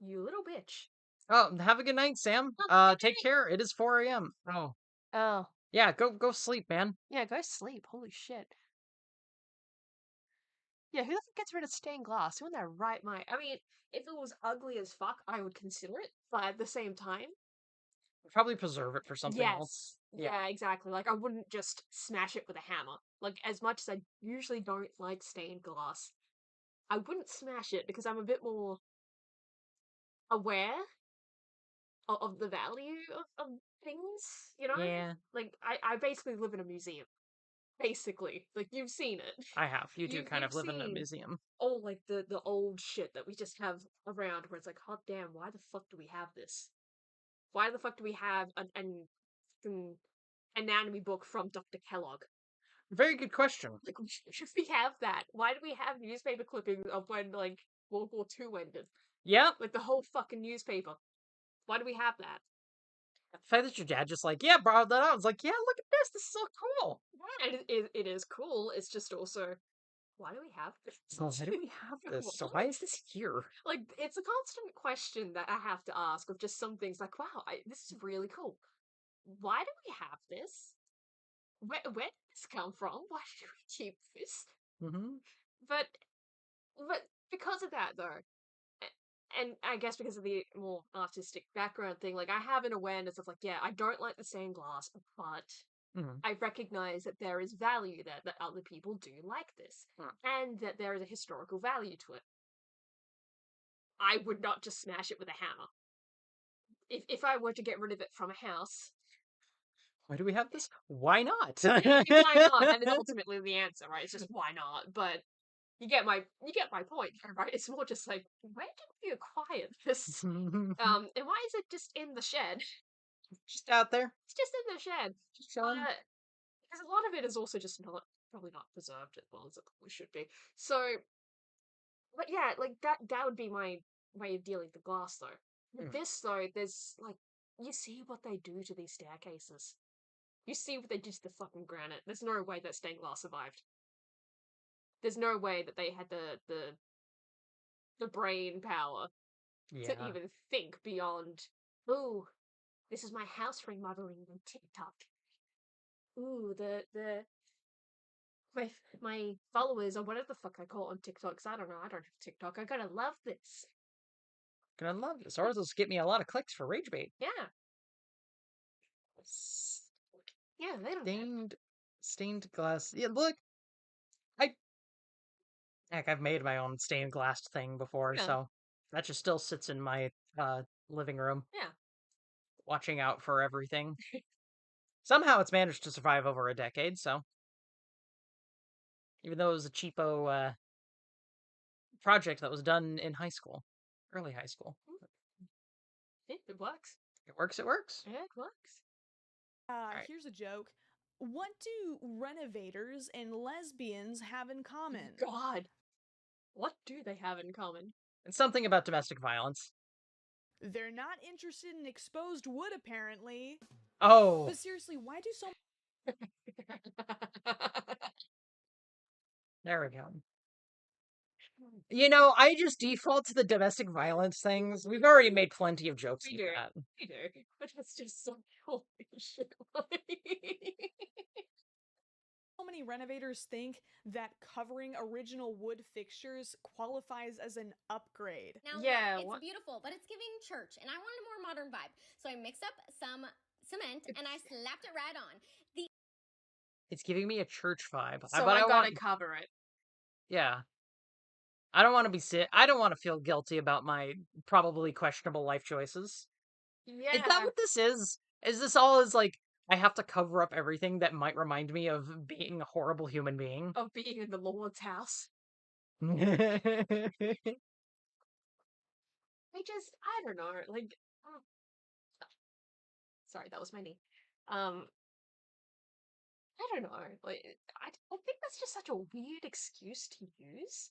You little bitch. Oh, have a good night, Sam. Take care. It is 4 a.m. Oh. Oh. Yeah, go sleep, man. Yeah, go sleep. Holy shit. Yeah, who the fuck gets rid of stained glass? Who in their right mind? I mean, if it was ugly as fuck, I would consider it. But at the same time, Probably preserve it for something else. Yeah, exactly. Like, I wouldn't just smash it with a hammer. Like, as much as I usually don't like stained glass, I wouldn't smash it because I'm a bit more aware of the value of things, you know? Yeah, Like, I basically live in a museum. Basically. Like, you've seen it. I have. You do You've- kind of you've live in a seen museum. all, like, the old shit that we just have around where it's like, hot damn, why the fuck do we have this? Why the fuck do we have an anatomy book from Dr. Kellogg? Very good question. Like, if we have that, why do we have newspaper clippings of when, like, World War II ended? Yeah, Like, the whole fucking newspaper. Why do we have that? the fact that your dad just like, yeah, brought that out. I was like, yeah, look at this. This is so cool. And it is cool. It's just also, why do we have this? So why do we have this? So why is this here? Like, it's a constant question that I have to ask of just some things like, wow, this is really cool. Why do we have this? Where did this come from? Why do we keep this? Mm-hmm. But because of that, though, and I guess because of the more artistic background thing, like, I have an awareness of, like, yeah, I don't like the stained glass, but Mm-hmm. I recognize that there is value there, that other people do like this, and that there is a historical value to it. I would not just smash it with a hammer. If I were to get rid of it from a house, Why do we have this? Why not? why not? And it's ultimately the answer, right? It's just why not? But you get my point, right? It's more just like, where did we acquire this? And why is it just in the shed? Just out there. It's just in the shed. Just chilling. Because a lot of it is also just probably not preserved as well as it probably should be. So, but yeah, like that would be my way of dealing with the glass, though. With this, though, there's like, you see what they do to these staircases. You see what they did to the fucking granite. There's no way that stained glass survived. There's no way that they had the brain power Yeah. to even think beyond, ooh, this is my house remodeling on TikTok. Ooh, my followers, or whatever the fuck I call it on TikTok, because I don't know, I don't have TikTok. I gotta love this. Gonna love this. Or this get me a lot of clicks for rage bait. Yeah. Yeah, they don't Stained glass. Yeah, look. Heck, I've made my own stained glass thing before, Yeah. so that just still sits in my living room. Yeah. Watching out for everything. Somehow it's managed to survive over a decade, so even though it was a cheapo project that was done in high school. Early high school. It works. It works, it works. Yeah, it works. Right. Here's a joke. What do renovators and lesbians have in common? God. What do they have in common? It's something about domestic violence. They're not interested in exposed wood, apparently. Oh. But seriously, why do so There we go. You know, I just default to the domestic violence things. We've already made plenty of jokes We like do. that. We do. But that's just so holy shit. many renovators think that covering original wood fixtures qualifies as an upgrade? Now, Yeah, look, it's what- beautiful, but it's giving church, and I wanted a more modern vibe. So I mixed up some cement and I slapped it right on. It's giving me a church vibe. So but I gotta want, cover it. yeah. I don't want to be I don't want to feel guilty about my probably questionable life choices. Yeah. Is that what this is? Is this all like I have to cover up everything that might remind me of being a horrible human being? Of being in the Lord's house? I don't know, like, sorry, that was my knee. I don't know, like, I think that's just such a weird excuse to use.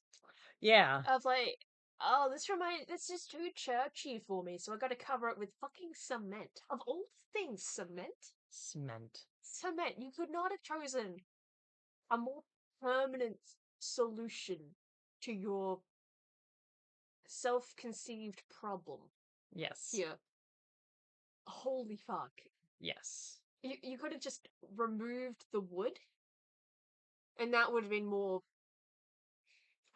Yeah. Of like, oh, this is too churchy for me, so I gotta cover it with fucking cement. Of all things, cement? Cement. You could not have chosen a more permanent solution to your self-conceived problem. Yes. Here. Holy fuck. Yes. You could have just removed the wood, and that would have been more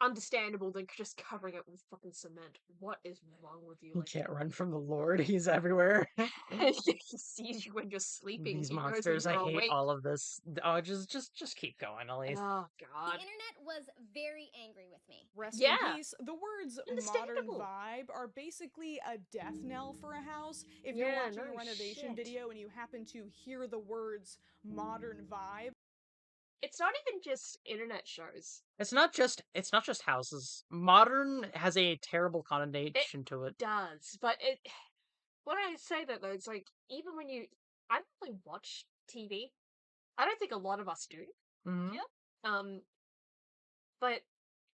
understandable than just covering it with fucking cement. What is wrong with you? You Like, can't run from the Lord. He's everywhere. he sees you when you're sleeping. These He knows when monsters. I you're hate awake. all of this. Oh, just keep going, Elise. Oh The god. internet was very angry with me. Rest Yeah. in peace. The words modern Understandable. vibe are basically a death knell for a house. If you're Yeah, watching no a renovation shit. video and you happen to hear the words modern vibe, It's not even just internet shows. It's not just houses. Modern has a terrible connotation to it. Does, but when I say that though, it's like even when I don't really watch TV. I don't think a lot of us do. Mhm. But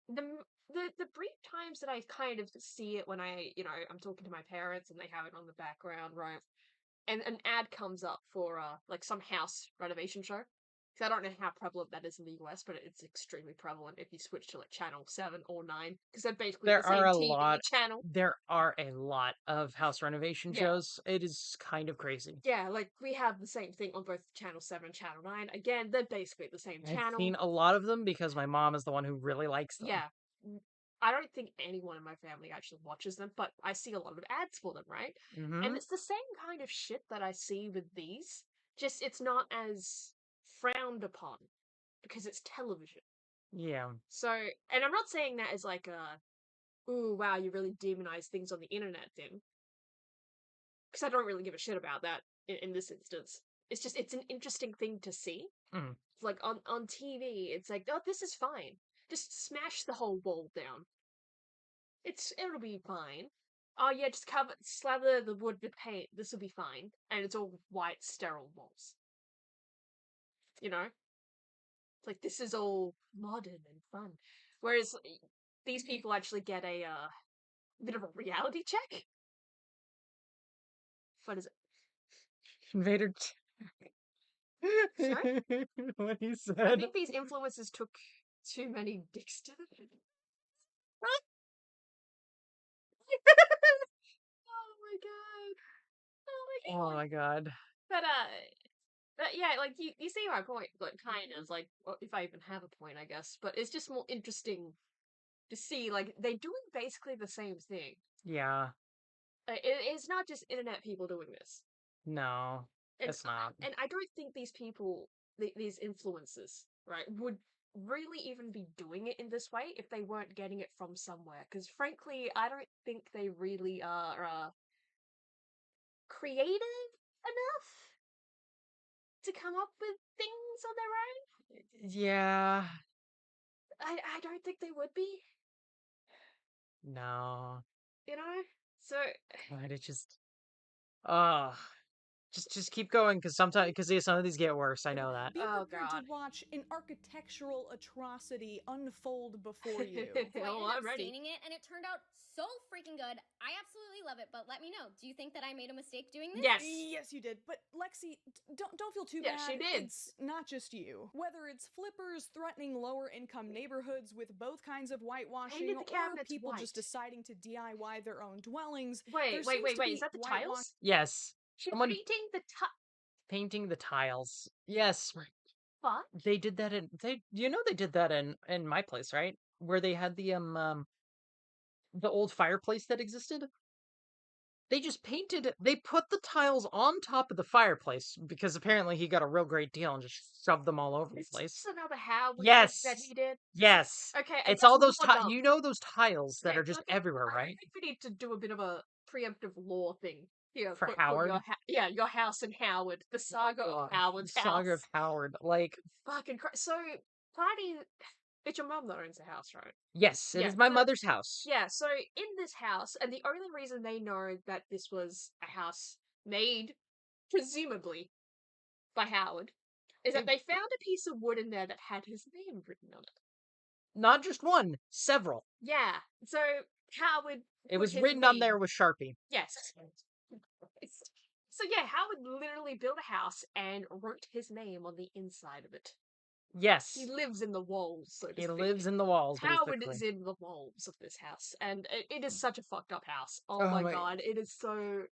the brief times that I kind of see it when I'm talking to my parents and they have it on the background, right? And an ad comes up for like some house renovation show. Because I don't know how prevalent that is in the US, but it's extremely prevalent if you switch to like channel 7 or 9. Because they're basically There the same are a TV lot. channel. There are a lot of house renovation Yeah. shows. It is kind of crazy. Yeah, like we have the same thing on both channel 7 and channel 9. Again, they're basically the same I've channel. seen a lot of them because my mom is the one who really likes them. Yeah. I don't think anyone in my family actually watches them, but I see a lot of ads for them, right? Mhm. And it's the same kind of shit that I see with these, just it's not as frowned upon because it's television. Yeah. So, and I'm not saying that as like ooh, wow, you really demonize things on the internet thing. Because I don't really give a shit about that in this instance. It's just, it's an interesting thing to see. Mhm. Like on TV, it's like, oh, this is fine. Just smash the whole wall down. It'll be fine. Oh yeah, just slather the wood with paint. This will be fine, and it's all white, sterile walls. You know, it's like this is all modern and fun. Whereas these people actually get a bit of a reality check. What is it? Invader. Sorry? What he I said. think these influencers took too many dicks to them. Oh my god. Oh my god. But yeah, like you see my point, like kind of like well, if I even have a point, I guess. But it's just more interesting to see like they're doing basically the same thing. Yeah. It's not just internet people doing this. No, And, it's not. And I don't think these people, these influencers, right, would really even be doing it in this way if they weren't getting it from somewhere. Because frankly, I don't think they really are creative enough to come up with things on their own. Yeah. I don't think they would be, No. you know? So, God, it just. Oh. Just keep going, because some of these get worse. I know that. Be Oh, prepared God. to watch an architectural atrocity unfold before you. So I Oh, ended I'm up ready. staining it, and it turned out so freaking good. I absolutely love it, but let me know. Do you think that I made a mistake doing this? Yes. Yes, you did. But Lexi, don't feel too Yeah, bad. she did. It's not just you. Whether it's flippers threatening lower income neighborhoods with both kinds of whitewashing, Painted the or cabinets people just white. deciding to DIY their own dwellings, Wait, there wait, seems wait, to wait. be Is that the whitewash- tiles? Yes. She's Someone painting the painting the tiles. Yes. fuck? They did that they did that in my place, right? Where they had the old fireplace that existed. They just they put the tiles on top of the fireplace because apparently he got a real great deal and just shoved them all over the Is place. this another Howard Yes. that he did? Yes. Okay, and It's all that's those more dumb. those tiles that Okay, are just everywhere, I right? think we need to do a bit of a preemptive law thing here For put Howard? your house in Howard, the saga of Howard's The house. Saga of Howard. Like, Fucking so, Patty, it's your mum that owns the house, right? yes, it Yeah, is my so- mother's house. Yeah, so in this house, and the only reason they know that this was a house made, presumably, by Howard, is that they found a piece of wood in there that had his name written on it. Not just one, several. Yeah, so Howard. It put was his written on name- there with Sharpie. Yes. So yeah, Howard literally built a house and wrote his name on the inside of it. Yes. He lives in the walls, so to He speak. lives in the walls, Howard basically. is in the walls of this house, and it is such a fucked up house. Oh, Oh my my- god, it is so.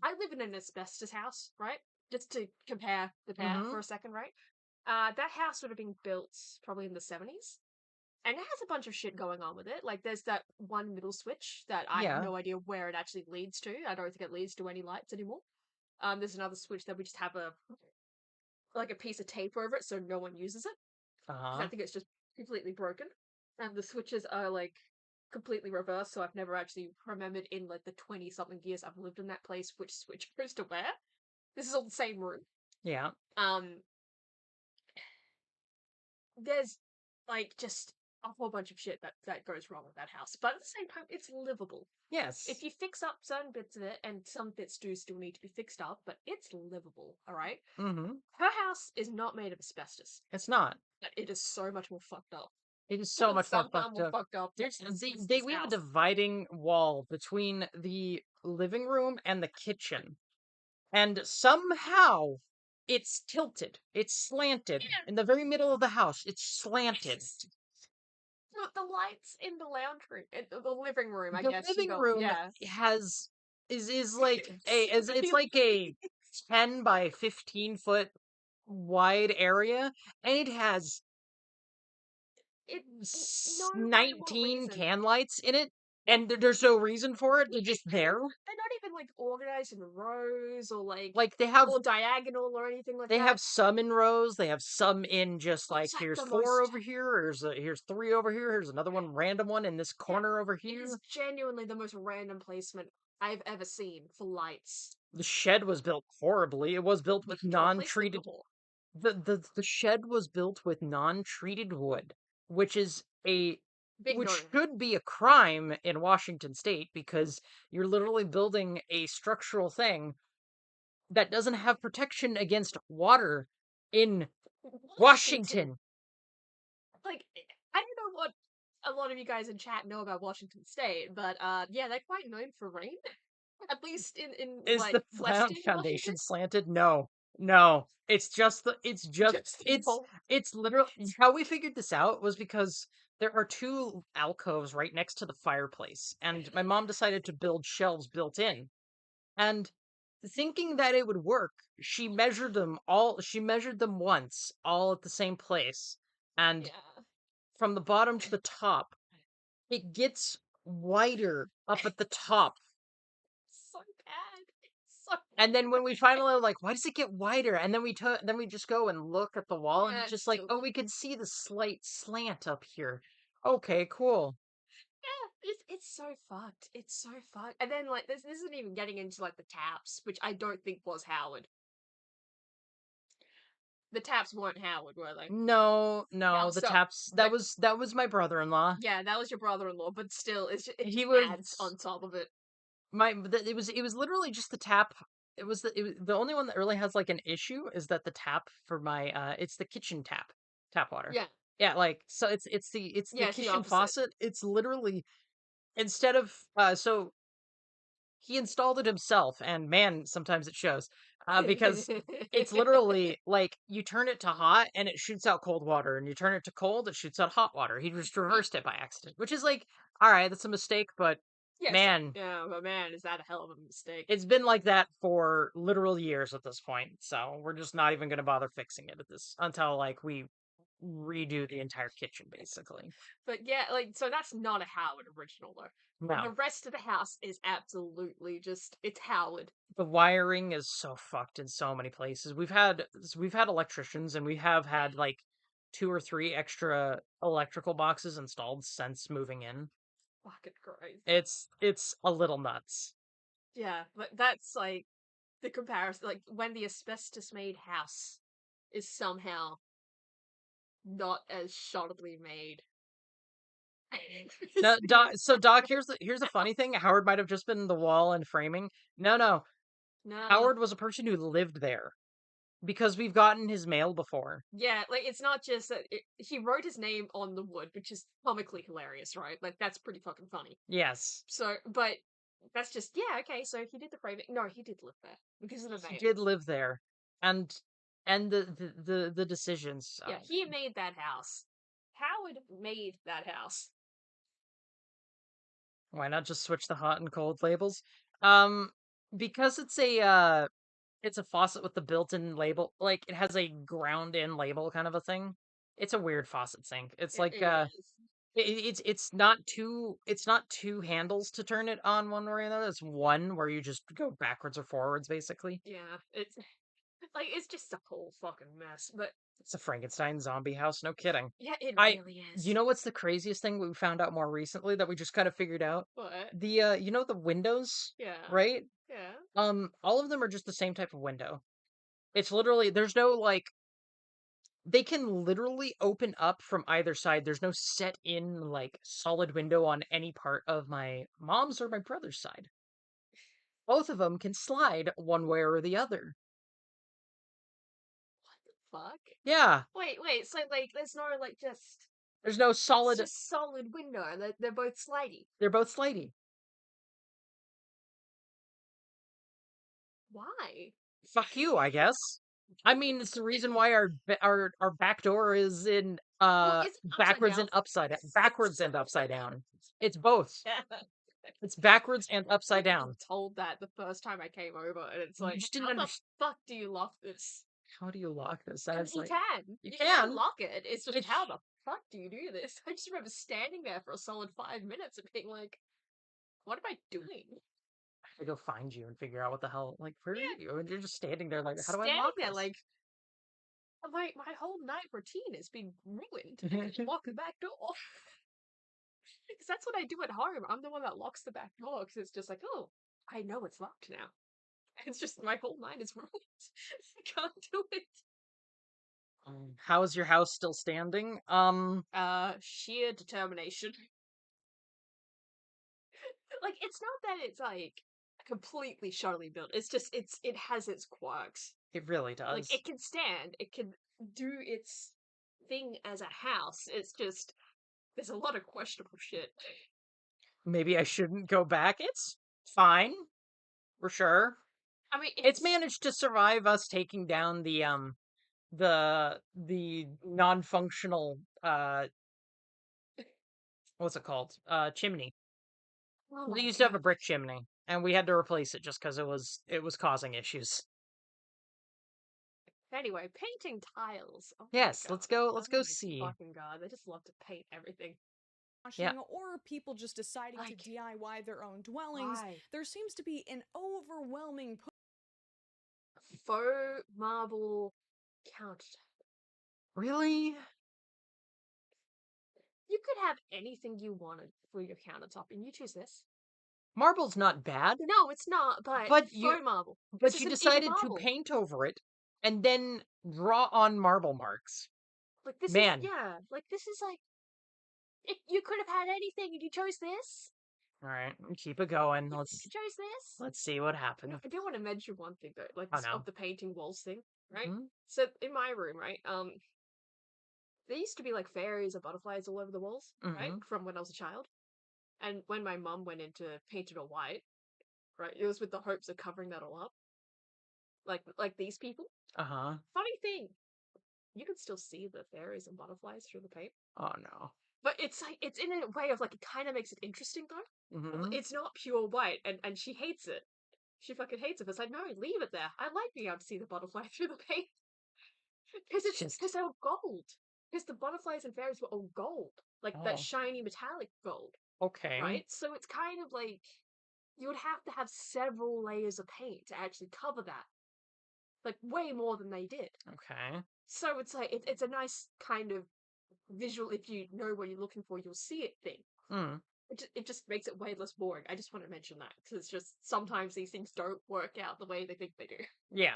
I live in an asbestos house, right? Just to compare the pair Mhm. for a second, right? That house would have been built probably in the 70s. And it has a bunch of shit going on with it. Like, there's that one middle switch that I Yeah. have no idea where it actually leads to. I don't think it leads to any lights anymore. There's another switch that we just have a piece of tape over it so no one uses it. 'Cause I Uh-huh. think it's just completely broken. And the switches are like completely reversed, so I've never actually remembered in like the 20-something years I've lived in that place which switch goes to where. This is all the same room. Yeah. There's like just a whole bunch of shit that goes wrong with that house. But at the same time, it's livable. Yes. If you fix up certain bits of it, and some bits do still need to be fixed up, but it's livable, alright? Mm-hmm. Her house is not made of asbestos, It's not. but it is so much more fucked up. It is so much more Somehow fucked up. fucked up. There's than this we have a house. dividing wall between the living room and the kitchen. And somehow it's tilted. It's slanted. Yeah. In the very middle of the house, it's slanted. Look, the lights in the lounge room, in the living room, I The guess. living room is like it's like a 10 by 15 foot wide area, and it has no matter what 19 reason. can lights in it, and there's no reason for it. They're just there. They're not even like organized in rows or Like they have or diagonal or anything like that. they have some in rows. They have some in just like It's like here's the 4 most- over here. Here's 3 over here. Here's another one, random one in this corner over It here. is genuinely the most random placement I've ever seen for lights. The shed was built horribly. It was built with Don't place them non-treated. before. The shed was built with non-treated wood, which is Big which no. should be a crime in Washington State because you're literally building a structural thing that doesn't have protection against water in Washington. Like, I don't know what a lot of you guys in chat know about Washington State, but yeah, they're quite known for rain. At least in Is like the Western foundation Washington. slanted? No. It's just People. it's literally how we figured this out was because there are 2 alcoves right next to the fireplace, and my mom decided to build shelves built in. And thinking that it would work, she measured them once, all at the same place. And Yeah. from the bottom to the top, it gets wider up at the top. So bad. So And then when we finally were like, why does it get wider? And then we just go and look at the wall, and Yeah, it's just like, still- oh, we can see the slight slant up here. Okay, cool. yeah, it's so fucked. It's so fucked. And then like this isn't even getting into like the taps, which I don't think was Howard. The taps weren't Howard, were they? No, Yeah, the so- taps. That was my brother-in-law. Yeah, that was your brother-in-law, but still, it He adds was- on top of it. It was literally just the tap the only one that really has like an issue is that the tap for my it's the kitchen tap water. Yeah. Yeah, like so it's the Yeah, it's the kitchen opposite. faucet. It's literally instead of so he installed it himself, and man, sometimes it shows because it's literally like you turn it to hot and it shoots out cold water, and you turn it to cold, it shoots out hot water. He just reversed it by accident, which is like, all right, that's a mistake, but Yes. man, Yeah, but man, is that a hell of a mistake. it's been like that for literal years at this point. So we're just not even going to bother fixing it until like we redo the entire kitchen, basically. But yeah, like, so that's not a Howard original, though. No, The rest of the house is absolutely just, it's Howard. the wiring is so fucked in so many places. We've had electricians, and we have had like 2 or 3 extra electrical boxes installed since moving in. Fucking crazy. It's a little nuts. Yeah, but that's like the comparison, like when the asbestos-made house is somehow not as shoddily made. No, Doc, here's the funny thing. Howard might have just been the wall and framing. No. No. Howard was a person who lived there because we've gotten his mail before. Yeah, like it's not just that he wrote his name on the wood, which is comically hilarious, right? Like that's pretty fucking funny. Yes. So, but that's just yeah, okay. So he did the framing. No, he did live there because of the He mail. did live there, and the decisions. Yeah, he made that house. Howard made that house. Why not just switch the hot and cold labels? Because it's a faucet with the built-in label, like it has a ground-in label kind of a thing. It's a weird faucet sink. It's like It is. it's not two handles to turn it on one way or another. It's one where you just go backwards or forwards, basically. Yeah, it's like it's just a whole fucking mess. But It's a Frankenstein zombie house, no kidding. yeah, it I- really is. You know what's the craziest thing we found out more recently that we just kind of figured out? what? The the windows, Yeah. right? Yeah. All of them are just the same type of window. It's literally there's no like they can literally open up from either side. There's no set in like solid window on any part of my mom's or my brother's side. Both of them can slide one way or the other. What the fuck? Yeah, Wait. So like, there's no like just there's no solid. it's just solid window. They're both slidey. They're both slidey. Why? Fuck you, I guess. I mean, it's the reason why our back door is in Well, it's backwards down. and upside backwards and upside down. It's both. Yeah. It's backwards and upside I down. was told that the first time I came over, and it's You like, just didn't how the understand. fuck do you lock this? How do you lock this? And That's you like can. you You can. can lock it. It's just It's- how the fuck do you do this? I just remember standing there for a solid 5 minutes and being like, what am I doing? I have to go find you and figure out what the hell. Like, where Yeah. are you? And you're just standing there, like, how do I Standing lock there this? like my whole night routine has been ruined. I just lock the back door. Because that's what I do at home. I'm the one that locks the back door because it's just like, oh, I know it's locked now. It's just my whole night is ruined. I can't do it. How is your house still standing? Sheer determination. Like, it's not that it's like completely shoddily built. It's just it has its quirks. It really does. Like, it can stand. It can do its thing as a house. It's just there's a lot of questionable shit. Maybe I shouldn't go back. It's fine, for sure. I mean, It's managed to survive us taking down the non-functional what's it called? Chimney. Oh We my used to have a God. brick chimney, and we had to replace it just because it was causing issues. Anyway, painting tiles. Oh my Yes, God. let's go Oh my see. Fucking God, I just love to paint everything. washing, or people just deciding Like, to DIY their own dwellings, Why? there seems to be an overwhelming Faux marble countertop. Really? You could have anything you wanted for your countertop, and you choose this. Marble's not bad, No, it's not, but But faux marble. but This you isn't even decided to marble. paint over it and then draw on marble marks. Like this Man. is like this is like you could have had anything and you chose this. All right, keep it going. Let's Chose this. see what happens. I do want to mention one thing though, like Oh, this, no. of the painting walls thing, right? Mhm. So in my room, right, there used to be like fairies and butterflies all over the walls, right, Mhm. from when I was a child. And when my mum went in to paint it all white, right, it was with the hopes of covering that all up, like these people. Uh-huh. Funny thing, you can still see the fairies and butterflies through the paint, Oh no. but it's like it's in a way of like it kind of makes it interesting though. Mhm. It's not pure white, and she hates it. She fucking hates it. It's like, no, leave it there. I like being able to see the butterfly through the paint. Because Just they're gold. Because the butterflies and fairies were all gold. Like that oh, shiny metallic gold. okay. Right? So it's kind of like you would have to have several layers of paint to actually cover that. Like way more than they did. Okay. So it's like it's a nice kind of visual, if you know what you're looking for, you'll see it thing. Mm. It just makes it way less boring. I just want to mention that because it's just sometimes these things don't work out the way they think they do. Yeah.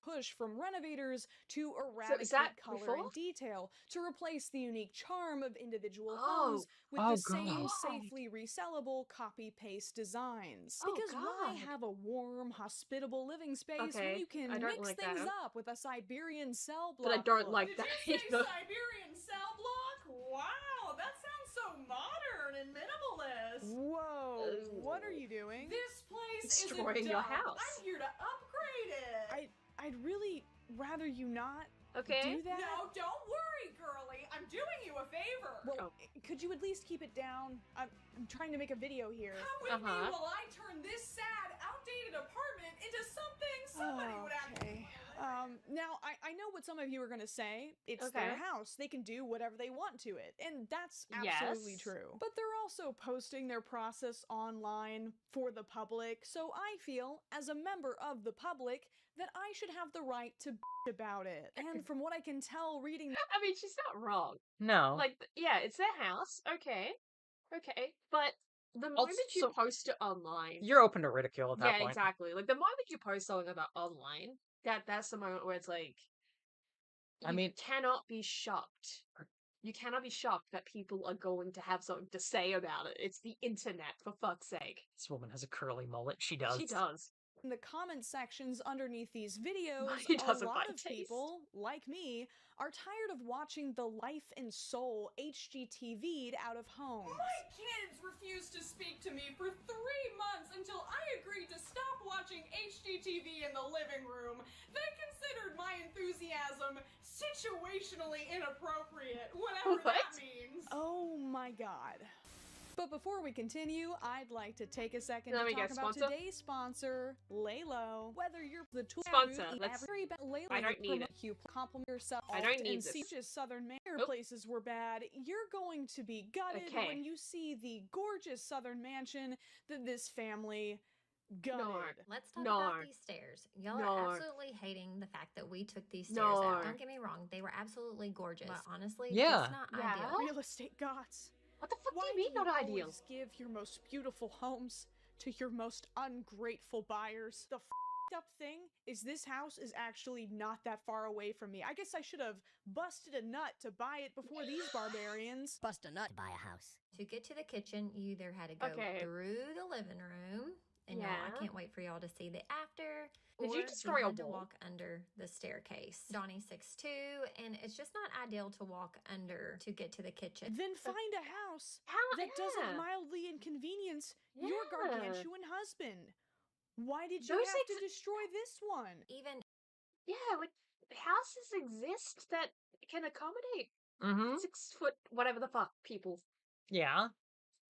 Push from renovators to So is that eradicate color before? and detail, to replace the unique charm of individual Oh. homes with Oh, the same God. safely resellable copy-paste designs. Oh, Because why God. have a warm, hospitable living space when Okay, you can I don't mix like things that. up with a Siberian cell But I block don't look? like Did that you say either. Siberian cell block? Wow, that sounds so modern and minimalist. Whoa, what are you doing? This place Destroying isn't your dump. house. I'm here to upgrade it. I'd really rather you not Okay. do that. No, don't worry, girlie. I'm doing you a favor. Well, could you at least keep it down? I'm trying to make a video here. Come with me while I turn this sad, outdated apartment into something somebody would actually. Okay. Now, I know what some of you are going to say. It's their Okay. house. They can do whatever they want to it. And that's absolutely Yes. true. But they're also posting their process online for the public. So I feel, as a member of the public, that I should have the right to about it. And from what I can tell reading I mean, she's not wrong. No. Like, yeah, it's their house. Okay. Okay. But the moment you Also, post it online. you're open to ridicule at that Yeah, point. exactly. Like, the moment you post something about online, that's the moment where it's like. I mean, cannot be shocked. You cannot be shocked that people are going to have something to say about it. It's the internet, for fuck's sake. this woman has a curly mullet. She does. She does. in the comment sections underneath these videos, Money a doesn't lot buy of taste. people, like me, are tired of watching the life and soul HGTV'd out of homes. My kids refused to speak to me for 3 months until I agreed to stop watching HGTV in the living room. They considered my enthusiasm situationally inappropriate, whatever that means. Oh my god. But before we continue, I'd like to take a second Let to me talk guess, about sponsor? today's sponsor, Laylo. Whether you're the tool Sponsor, booth, let's- every Laylo I don't need it. you compliment yourself I don't need and this. see just Southern Maine Nope. places were bad, you're going to be gutted Okay. when you see the gorgeous Southern mansion that this family gutted. Let's talk No. about these stairs. Y'all No. are absolutely hating the fact that we took these stairs No. out. Don't get me wrong, they were absolutely gorgeous. But honestly, Yeah. just not Yeah. ideal. Real estate gods. What the fuck Why do you mean not ideal? always give your most beautiful homes to your most ungrateful buyers? The f***ed up thing is this house is actually not that far away from me. I guess I should have busted a nut to buy it before these barbarians. Bust a nut to buy a house. To get to the kitchen, you either had to go Okay. through the living room, and y'all, Yeah. I can't wait for y'all to see the after. Did you or destroy a had to wall? walk under the staircase. Donnie's 6'2", and it's just not ideal to walk under to get to the kitchen. Then find a house How? that doesn't yeah. mildly inconvenience your Yeah. gargantuan husband. Why did you Those have to ex- destroy this one? Even Yeah, like houses exist that can accommodate Mm-hmm. 6 foot whatever the fuck people. Yeah.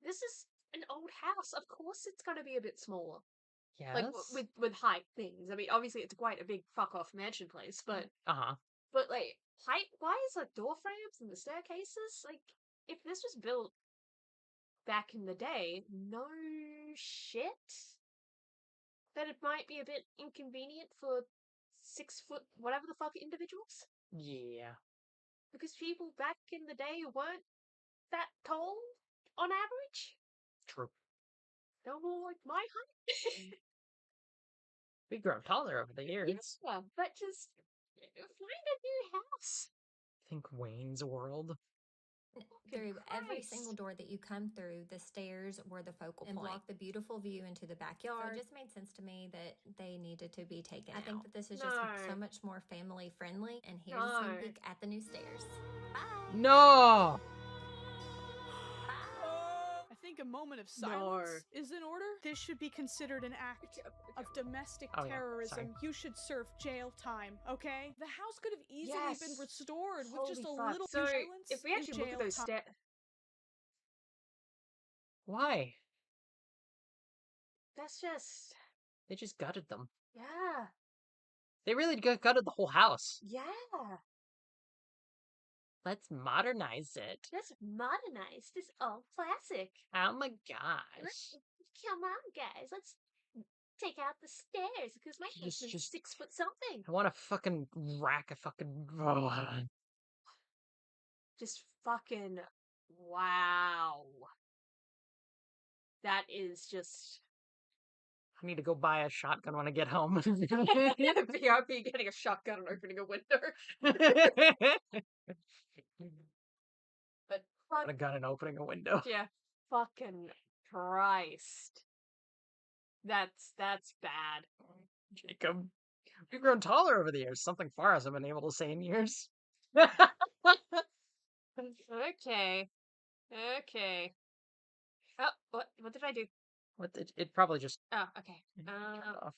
This is an old house. Of course, it's gonna be a bit smaller. Yes. Like with height things. I mean, obviously it's quite a big fuck off mansion place, but Uh-huh. like height wise, like door frames and the staircases, like if this was built back in the day, no shit. That it might be a bit inconvenient for 6 foot whatever the fuck individuals. Yeah. Because people back in the day weren't that tall on average. True. They're more like my height. We've grown taller over the years. Yeah, but just find a new house. Think Wayne's World. Through every Christ. single door that you come through, the stairs were the focal point and blocked the beautiful view into the backyard. So it just made sense to me that they needed to be taken out. I think that this is just so much more family friendly. And here's a sneak peek at the new stairs. Bye. No. I think a moment of silence is in order. This should be considered an act of domestic terrorism. You should serve jail time, okay? The house could have easily been restored with just a little silence. If we actually look at those stairs, Why? that's just They just gutted them. yeah. They really gutted the whole house. Yeah. Let's modernize it. Let's modernize this old classic. Oh my gosh. Come on, guys. Let's take out the stairs because my house is 6 foot something. I want to fucking rack a fucking. Just fucking wow. That is just. I need to go buy a shotgun when I get home. BRB getting a shotgun and opening a window. But fuck. A gun and opening a window. Yeah. Fucking Christ. That's bad. Jacob, we've grown taller over the years. Something far hasn't been able to say in years. Okay. Okay. Oh, what did I do? What? It probably just. Oh, okay. Turned off.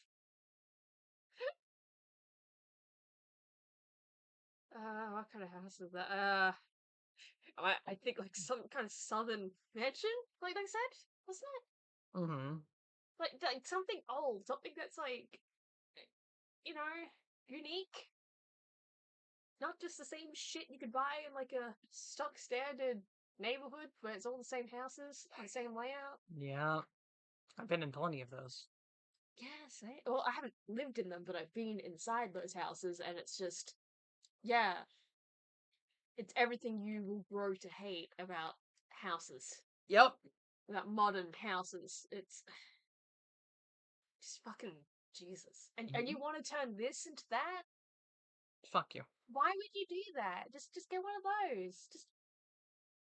What kind of house is that? I think like some kind of southern mansion, like they said, wasn't it? Mm-hmm. Like something old, something that's like, you know, unique. Not just the same shit you could buy in like a stock standard neighborhood where it's all the same houses, the same layout. Yeah, I've been in plenty of those. Yes, well, I haven't lived in them, but I've been inside those houses, and it's just, yeah, it's everything you will grow to hate about houses. Yep. About modern houses. It's just fucking Jesus. And you want to turn this into that? Fuck you. Why would you do that? Just get one of those. Just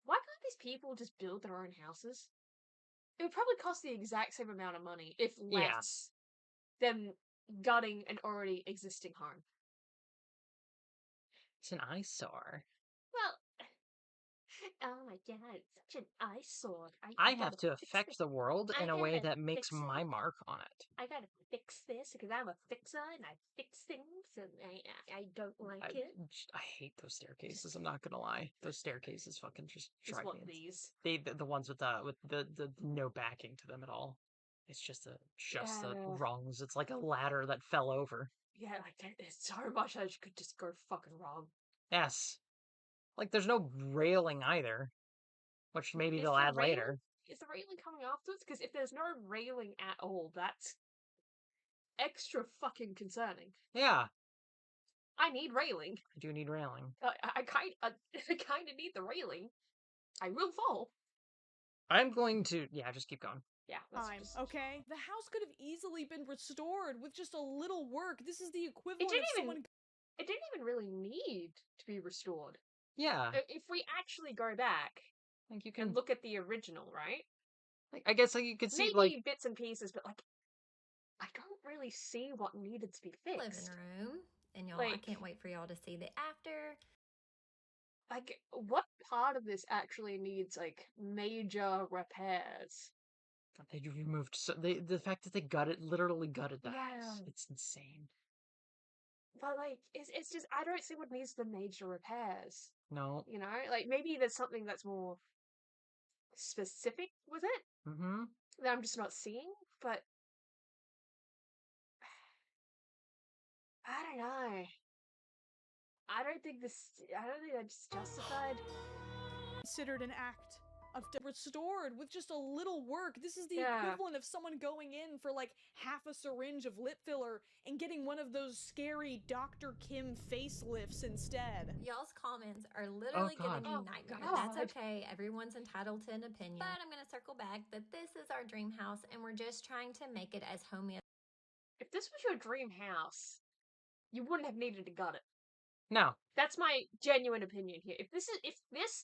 why can't these people just build their own houses? It would probably cost the exact same amount of money, if less, than gutting an already existing home. It's an eyesore. Well, oh my god, it's such an eyesore. I have to affect the world in a way that makes my mark on it. I gotta fix this because I'm a fixer and I fix things and I don't like it. I hate those staircases. I'm not gonna lie. Those staircases fucking just drive me. These? The ones with the no backing to them at all. It's just the rungs. It's like a ladder that fell over. Yeah, like there's so much that could just go fucking wrong. Yes. Like there's no railing either, which maybe they'll add later. Is the railing coming afterwards? Because if there's no railing at all, that's extra fucking concerning. Yeah. I need railing. I do need railing. I kind of need the railing. I will fall. I'm going to just keep going. Yeah. Okay. The house could have easily been restored with just a little work. This is the equivalent of someone. It didn't even really need to be restored. Yeah. If we actually go back, like you can look at the original, right? Like I guess like you could see maybe like bits and pieces, but like I don't really see what needed to be fixed. Living room, and y'all, I can't wait for y'all to see the after. Like, what part of this actually needs like major repairs? They removed the fact that they literally gutted the house. It's insane. But like, it's just I don't see what needs the major repairs. No. You know, like maybe there's something that's more specific with it. Mm-hmm. That I'm just not seeing. But I don't know. I don't think that's justified. Considered an act of restored with just a little work. This is the equivalent of someone going in for like half a syringe of lip filler and getting one of those scary Dr. Kim facelifts instead. Y'all's comments are literally giving me nightmares. That's okay. Everyone's entitled to an opinion. But I'm going to circle back that this is our dream house and we're just trying to make it as homey as. If this was your dream house, you wouldn't have needed to gut it. No. That's my genuine opinion here. If this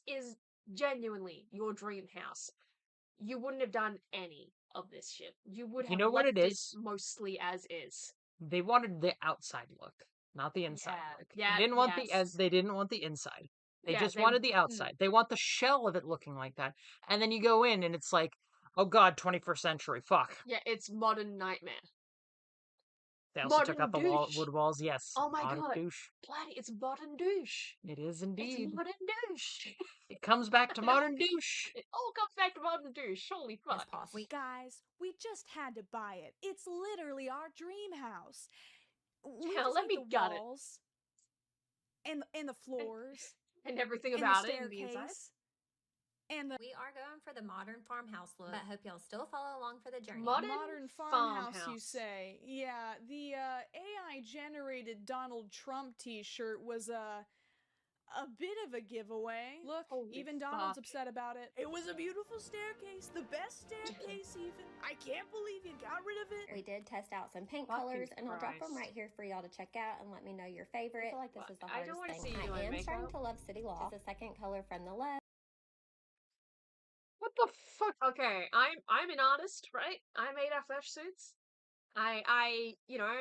is genuinely your dream house, you wouldn't have done any of this shit. You would You have know what left it is? mostly as is. They wanted the outside look, not the inside Yeah, look. yeah, They didn't want the yes. they didn't want the inside. They Yeah, just they wanted the outside. They want the shell of it looking like that. And then you go in and it's like, oh god, 21st century, fuck. yeah, it's modern nightmare. They also took Modern out the douche. wood walls, yes. Oh my Modern god. douche. Bloody, it's modern douche. It is It's indeed. modern douche. It comes back to modern douche. It all comes back to modern douche. Holy As fuck. possible. Guys, we just had to buy it. It's literally our dream house. We Yeah, just let hate me the gut it. walls and the floors And everything and the about it and the inside. staircase and the We are going for the modern farmhouse look, but hope y'all still follow along for the journey. Modern farmhouse, you farmhouse. say. Yeah, the AI generated Donald Trump t-shirt was a bit of a giveaway. Look, Holy even Donald's fuck. upset about it. It was a beautiful staircase, the best staircase even. I can't believe you got rid of it. We did test out some paint Fucking colors, and I'll drop them Christ. right here for y'all to check out and let me know your favorite. I feel like this is the I don't hardest wanna thing. see you I in am starting makeup. to love City Loft. It's the second color from the left. What the fuck? Okay, I'm an artist, right? I made our first suits. I you know,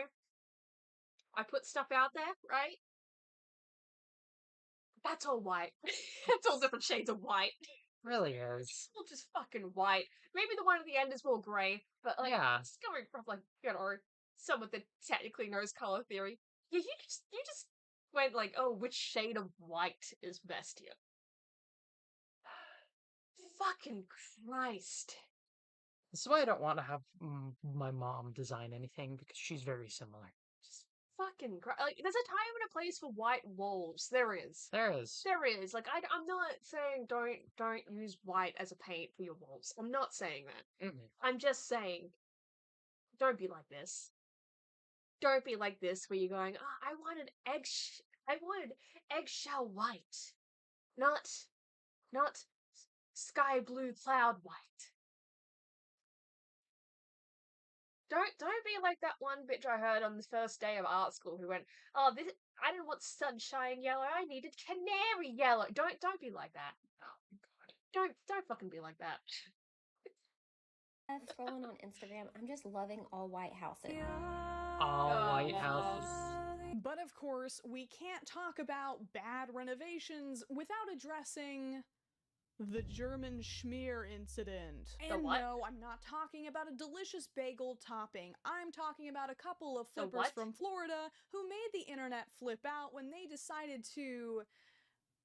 I put stuff out there, right? That's all white. It's all different shades of white. Really is. It's all just fucking white. Maybe the one at the end is more grey, but like Yeah. it's coming from like, you know, someone that technically knows color theory. Yeah, you just went like, oh, which shade of white is best here? Fucking Christ. This is why I don't want to have my mom design anything, because she's very similar. Just fucking like, there's a time and a place for white walls. There is. There is. There is. Like, I'm not saying don't use white as a paint for your walls. I'm not saying that. I'm just saying, don't be like this. Don't be like this where you're going, oh, I wanted eggshell white, not sky blue cloud white. Don't be like that one bitch I heard on the first day of art school who went, oh, this I didn't want sunshine yellow, I needed canary yellow. Don't be like that. Oh my god. Don't fucking be like that. Scrolling on Instagram, I'm just loving all white houses. All white houses. But of course, we can't talk about bad renovations without addressing the German schmear incident. The And what? no, I'm not talking about a delicious bagel topping. I'm talking about a couple of The flippers what? from Florida who made the internet flip out when they decided to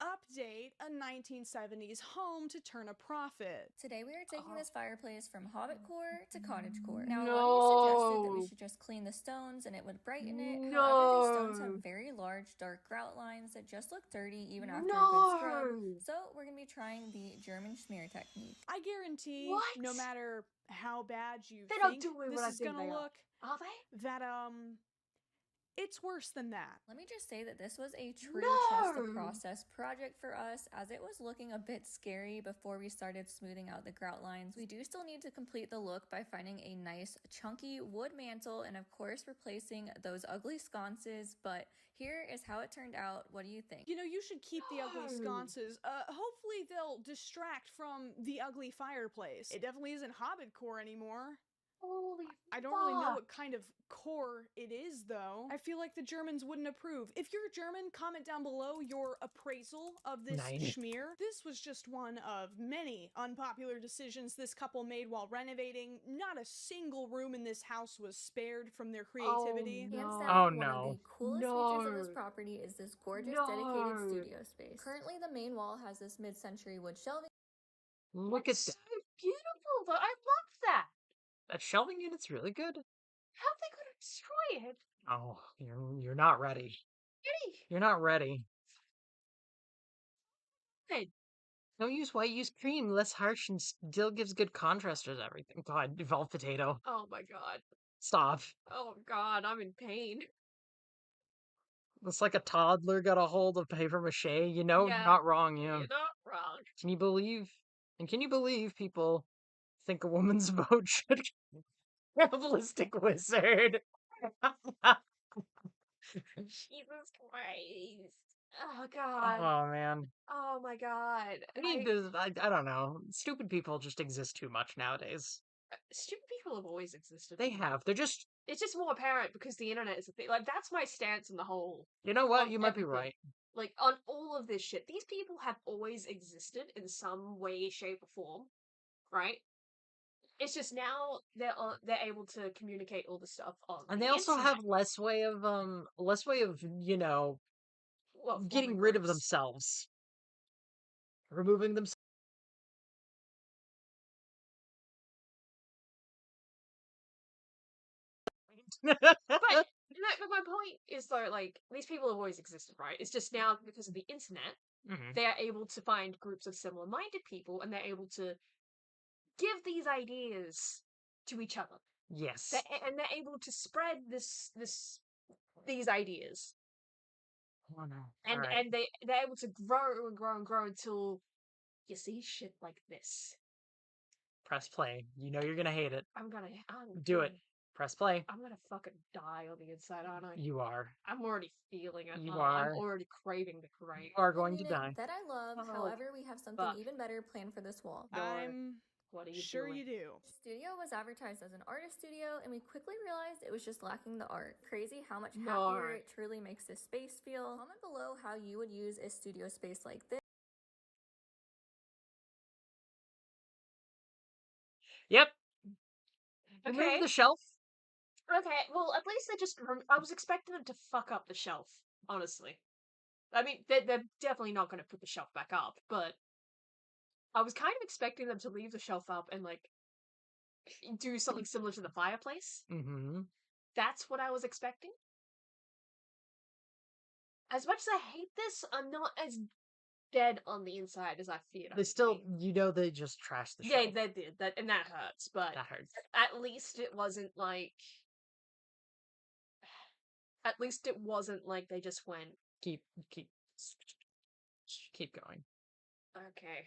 update a 1970s home to turn a profit. Today we are taking Oh. this fireplace from hobbitcore to cottagecore. Now, a lot of you suggested that we should just clean the stones and it would brighten it. However, these stones No. have very large, dark grout lines that just look dirty even after a good scrub. No. So we're going to be trying the German schmear technique. I guarantee, What? no matter how bad you They're not think doing this what I is think gonna they are. look, Are they? that it's worse than that. Let me just say that this was a true trust the No. process project for us, as it was looking a bit scary before we started smoothing out the grout lines. We do still need to complete the look by finding a nice chunky wood mantle and of course replacing those ugly sconces, but here is how it turned out. What do you think? You know, you should keep the ugly No. sconces. Hopefully they'll distract from the ugly fireplace. It definitely isn't hobbitcore anymore. Holy I don't really know fuck. what kind of core it is, though. I feel like the Germans wouldn't approve. If you're German, comment down below your appraisal of this Nice. schmear. This was just one of many unpopular decisions this couple made while renovating. Not a single room in this house was spared from their creativity. No. Hands down, Oh, one no. of the coolest features of this No. property is this gorgeous No. dedicated studio space. Currently, the main wall has this mid-century wood shelving. Look at That's that. so beautiful though. I love that. That shelving unit's really good. How are they gonna destroy it? Oh, you're not ready. Eddie, You're not ready. good. Don't use white, use cream. Less harsh and still gives good contrast to everything. God, evolved potato. Oh my god. Stop. Oh god, I'm in pain. It's like a toddler got a hold of paper mache. You know, Yeah. not wrong, yeah. You're not wrong. Can you believe? And can you believe people think a woman's vote should Realistic wizard? Jesus Christ. Oh god. Oh man. Oh my god. I don't know. Stupid people just exist too much nowadays. Stupid people have always existed. They have. They're just. It's just more apparent because the internet is a thing. Like, that's my stance on the whole. You know what? On You might be everything. right. Like, on all of this shit, these people have always existed in some way, shape, or form, right? It's just now they're able to communicate all the stuff on And the they also internet. have less way of What, getting forming rid of groups? themselves. Removing themselves. But my point is though, like, these people have always existed, right? It's just now because of the internet, they are able to find groups of similar-minded people, and they're able to give these ideas to each other. Yes. And they're able to spread these ideas. Oh no. And All right. and they're able to grow and grow and grow until you see shit like this. Press play. You know you're gonna hate it. I'm Do it. Press play. I'm gonna fucking die on the inside, aren't I? You are. I'm already feeling it. You I'm are. already craving the crave. You are going to die. That I love. Oh, However, we have something fuck. even better planned for this wall. I'm What are you sure doing? you do. Studio was advertised as an artist studio, and we quickly realized it was just lacking the art. Crazy how much No happier art. it truly makes this space feel. Comment below how you would use a studio space like this. Yep. Okay. Remove the shelf. Okay, well, at least they just. I was expecting them to fuck up the shelf, honestly. I mean, they're definitely not going to put the shelf back up, but I was kind of expecting them to leave the shelf up and, like, do something similar to the fireplace. Mm-hmm. That's what I was expecting. As much as I hate this, I'm not as dead on the inside as I feared. They still, they just trashed the shelf. They did that, and that hurts. But That hurts. at least it wasn't like. At least it wasn't like they just went. Keep going. Okay.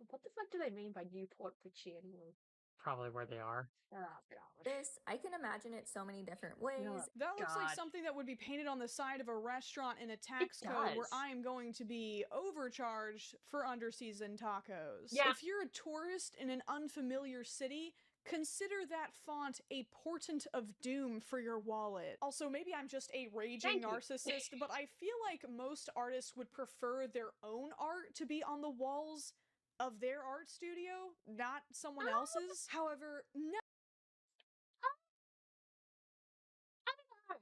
What the fuck do they mean by Newport Richie anyway? Probably where they are. Oh, God. This, I can imagine it so many different ways. Yeah. That looks like God. something that would be painted on the side of a restaurant in a tax It code where does. I am going to be overcharged for underseasoned tacos. Yeah. If you're a tourist in an unfamiliar city, consider that font a portent of doom for your wallet. Also, maybe I'm just a raging Thank you. narcissist, but I feel like most artists would prefer their own art to be on the walls of their art studio, not someone else's. However, no.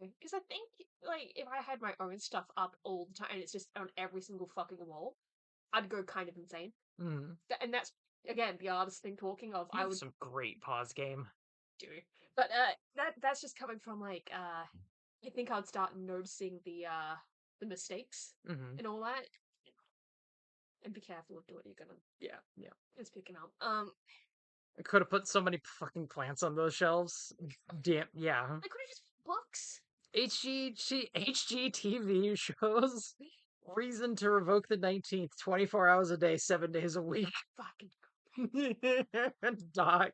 Because I think, like, if I had my own stuff up all the time and it's just on every single fucking wall, I'd go kind of insane. Mm. And that's, again, the artist thing talking of, I would some great pause game. do. But that's just coming from, like, I think I'd start noticing the mistakes Mm-hmm. and all that. And be careful of what you're gonna. Yeah. It's picking up. I could have put so many fucking plants on those shelves. Damn, yeah. I could have just books. HGTV shows reason to revoke the 19th, 24 hours a day, 7 days a week. Fucking. Doc.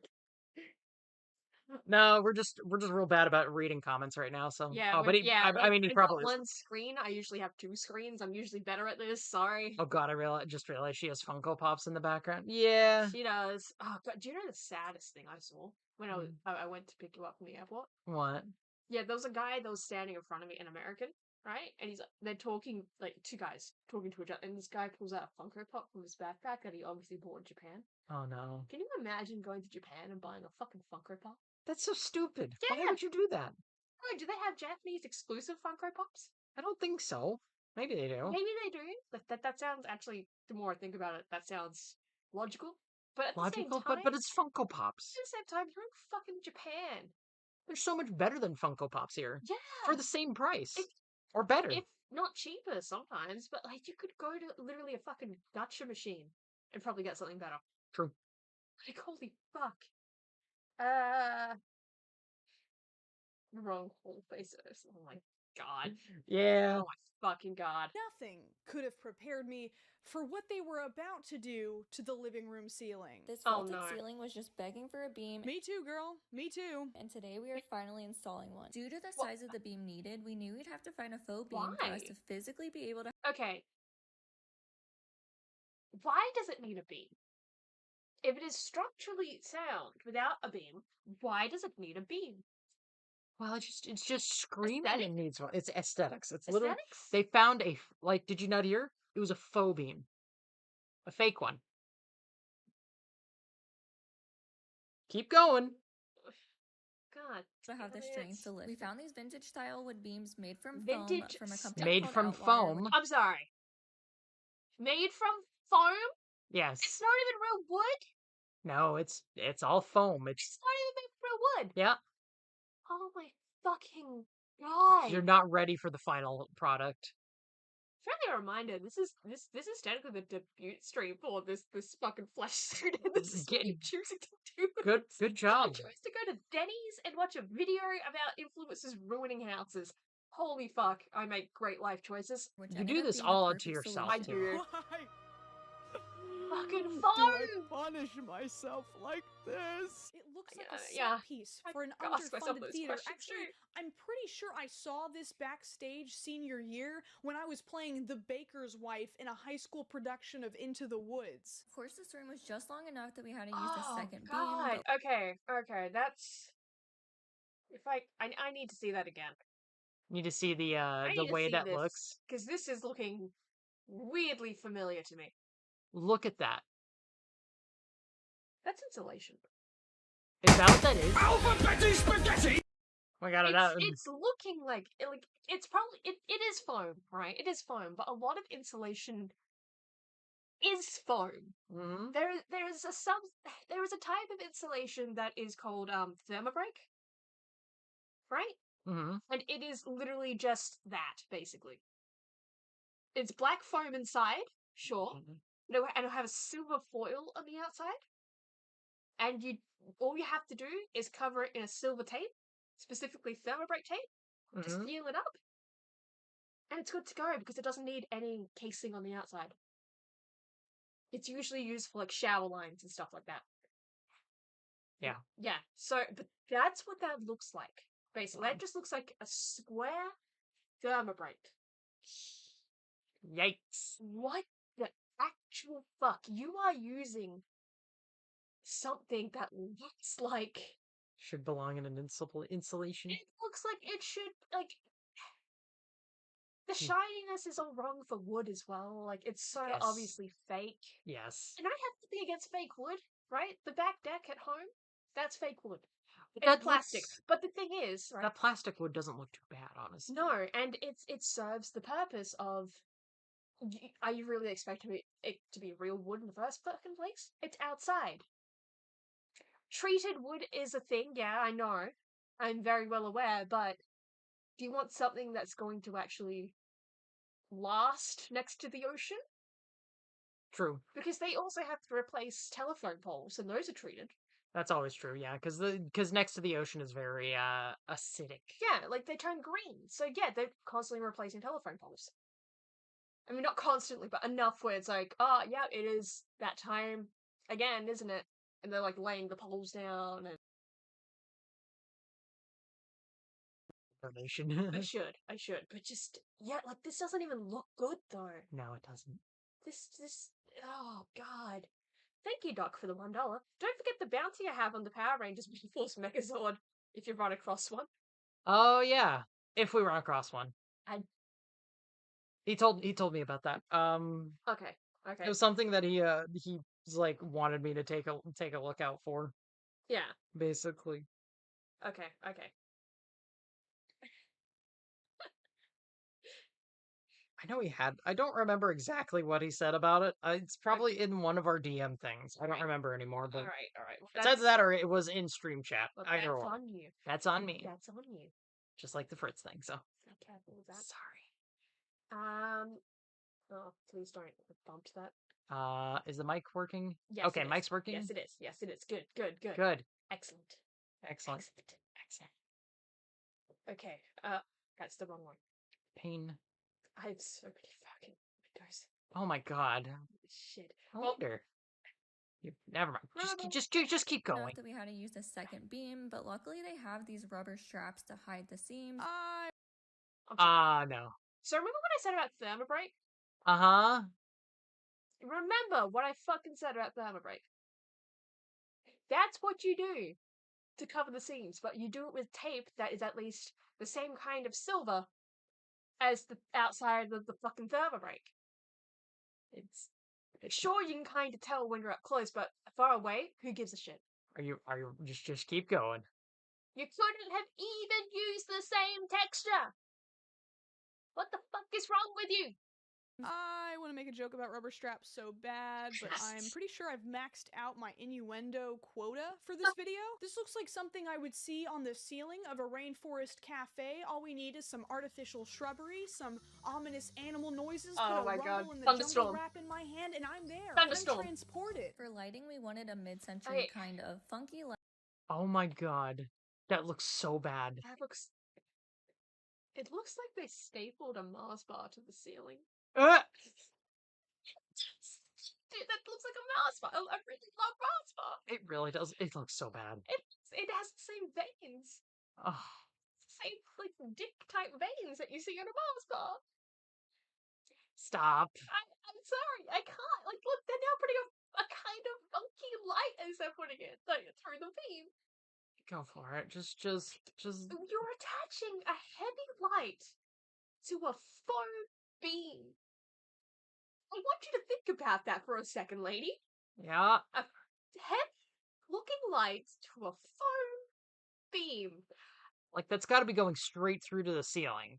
No, we're just real bad about reading comments right now. So Yeah, but he, I mean, he I've probably got is. one screen. I usually have two screens. I'm usually better at this. Sorry. Oh god, I just realized she has Funko Pops in the background. Yeah, She does. Oh god, do you know the saddest thing I saw when I went to pick you up from the airport? what? Yeah, there was a guy that was standing in front of me, an American, right? And they're talking, like, two guys talking to each other, and this guy pulls out a Funko Pop from his backpack that he obviously bought in Japan. Oh no, Can you imagine going to Japan and buying a fucking Funko Pop? that's so stupid. Yeah. Why would you do that? Oh, do they have Japanese exclusive Funko Pops? I don't think so. Maybe they do. Maybe they do. That sounds actually. The more I think about it, that sounds logical. But at the same Logical, time, but it's Funko Pops. at the same time, you're in fucking Japan. They're so much better than Funko Pops here. Yeah. For the same price. If- or better. If not cheaper sometimes, but like you could go to literally a fucking gacha machine and probably get something better. True. Like, holy fuck. Wrong whole face. Oh my God. Yeah. Oh my fucking god. Nothing could have prepared me for what they were about to do to the living room ceiling. This Oh, vaulted no. ceiling was just begging for a beam. Me too, girl. Me too. And today we are finally installing one. Due to the size of the beam needed, we knew we'd have to find a faux beam for us Why? to physically be able to. Okay. Why does it need a beam? If it is structurally sound without a beam, why does it need a beam? Well, it's just screaming. Aesthetic? It needs one. It's aesthetics. It's literally Aesthetics? they found a like. Did you not hear? It was a faux beam, a fake one. Keep going. God. To have the damn strength it. to lift. We found these vintage style wood beams made from Vintage foam from a company Made called from Outwater, foam. I'm sorry. Made from foam? Yes. It's not even real wood? No, it's all foam. It's It's not even made from real wood. yeah. Oh my fucking god. You're not ready for the final product. Friendly reminder, this is technically the debut stream for this fucking flesh suit, and this is me choosing to do Good this. I job. chose to go to Denny's and watch a video about influencers ruining houses. Holy fuck, I make great life choices. which You ended do up this being the all perfect to yourself, I solution. do. Why? Fucking Do foam! I punish myself like this? It looks like a set Yeah. piece I for an asked myself underfunded those theater. questions Actually, too. I'm pretty sure I saw this backstage senior year when I was playing the baker's wife in a high school production of Into the Woods. Of course, this room was just long enough that we had to use the Oh second god. beam. Okay, that's... If I need to see that again. Need to see the I need to way see that this, looks. because this is looking weirdly familiar to me. Look at that. That's insulation. Is that what that is? Alphabetti spaghetti! Oh my god, It's looking like it's probably it is foam, right? It is foam, but a lot of insulation is foam. Mhm. There is a type of insulation that is called thermobreak, right? Mhm. And it is literally just that, basically. It's black foam inside, sure. No, and it'll have a silver foil on the outside. And all you have to do is cover it in a silver tape, specifically thermobreak tape. Just Mhm. seal it up. And it's good to go because it doesn't need any casing on the outside. It's usually used for like shower lines and stuff like that. Yeah. Yeah. So, but that's what that looks like. Basically, that just looks like a square thermobreak. Yikes. What the actual fuck? You are using something that looks like... Should belong in an insulation. It looks like it should, like... The shininess is all wrong for wood as well. Like, it's so Yes. obviously fake. Yes. And I have nothing against fake wood, right? The back deck at home, that's fake wood. But It's that plastic. looks- But the thing is, right? That plastic wood doesn't look too bad, honestly. No, and it serves the purpose of... Are you really expecting it to be real wood in the first fucking place? It's outside. Treated wood is a thing, yeah, I know. I'm very well aware, but do you want something that's going to actually last next to the ocean? True. Because they also have to replace telephone poles, and those are treated. That's always true, yeah, because next to the ocean is very acidic. Yeah, like they turn green. So yeah, they're constantly replacing telephone poles. I mean, not constantly, but enough where it's like, oh, yeah, it is that time again, isn't it? And they're like laying the poles down and... Information. I should, but just, yeah, like this doesn't even look good though. No, it doesn't. This, oh god. Thank you, Doc, for the $1. Don't forget the bounty I have on the Power Rangers Force Megazord if you run across one. Oh yeah, if we run across one. I- He told me about that. Okay. It was something that he like wanted me to take a look out for, Yeah. basically. Okay. I know he had. I don't remember exactly what he said about it. It's probably in one of our DM things. I don't remember anymore. But Alright. Well, it's either that or it was in stream chat. well, Either that's or. on you. That's on me. That's on you. Just like the Fritz thing. So Be careful with that. sorry. Oh, please don't bump that. Is the mic working? Yes. Okay, it is. mic's working. Yes, it is. Good. Good. Excellent. Excellent. Okay. That's the wrong one. Pain. I have so many fucking windows. Oh my god. Shit. I Well, wonder. Never mind. Remember- Just keep going. Enough that we had to use a second beam, but luckily they have these rubber straps to hide the seams. I'm sorry. No. So remember what I said about thermobreak? Uh-huh. Remember what I fucking said about thermobreak. That's what you do to cover the seams, but you do it with tape that is at least the same kind of silver as the outside of the fucking thermobreak. It's sure you can kind of tell when you're up close, but far away, who gives a shit? Are you just keep going. You couldn't have even used the same texture. What the fuck is wrong with you? I want to make a joke about rubber straps so bad, but I'm pretty sure I've maxed out my innuendo quota for this video. This looks like something I would see on the ceiling of a rainforest cafe. All we need is some artificial shrubbery, some ominous animal noises, Oh my put a god. rumble in the Thunderstorm. jungle wrap in my hand, and I'm there. Thunderstorm. I'm transported. For lighting, we wanted a mid-century Okay. kind of funky light. Oh my god. That looks so bad. That looks... It looks like they stapled a Mars bar to the ceiling. Uh! Dude, that looks like a Mars bar. I really love Mars bar. It really does. It looks so bad. It has the same veins. Oh, Same, like, dick-type veins that you see on a Mars bar. stop. I'm sorry, I can't. Like, look, they're now putting a kind of funky light as they're putting it like, through the beam. Go for it. Just. You're attaching a heavy light to a foam beam. I want you to think about that for a second, lady. Yeah. A heavy-looking light to a foam beam. Like, that's gotta be going straight through to the ceiling.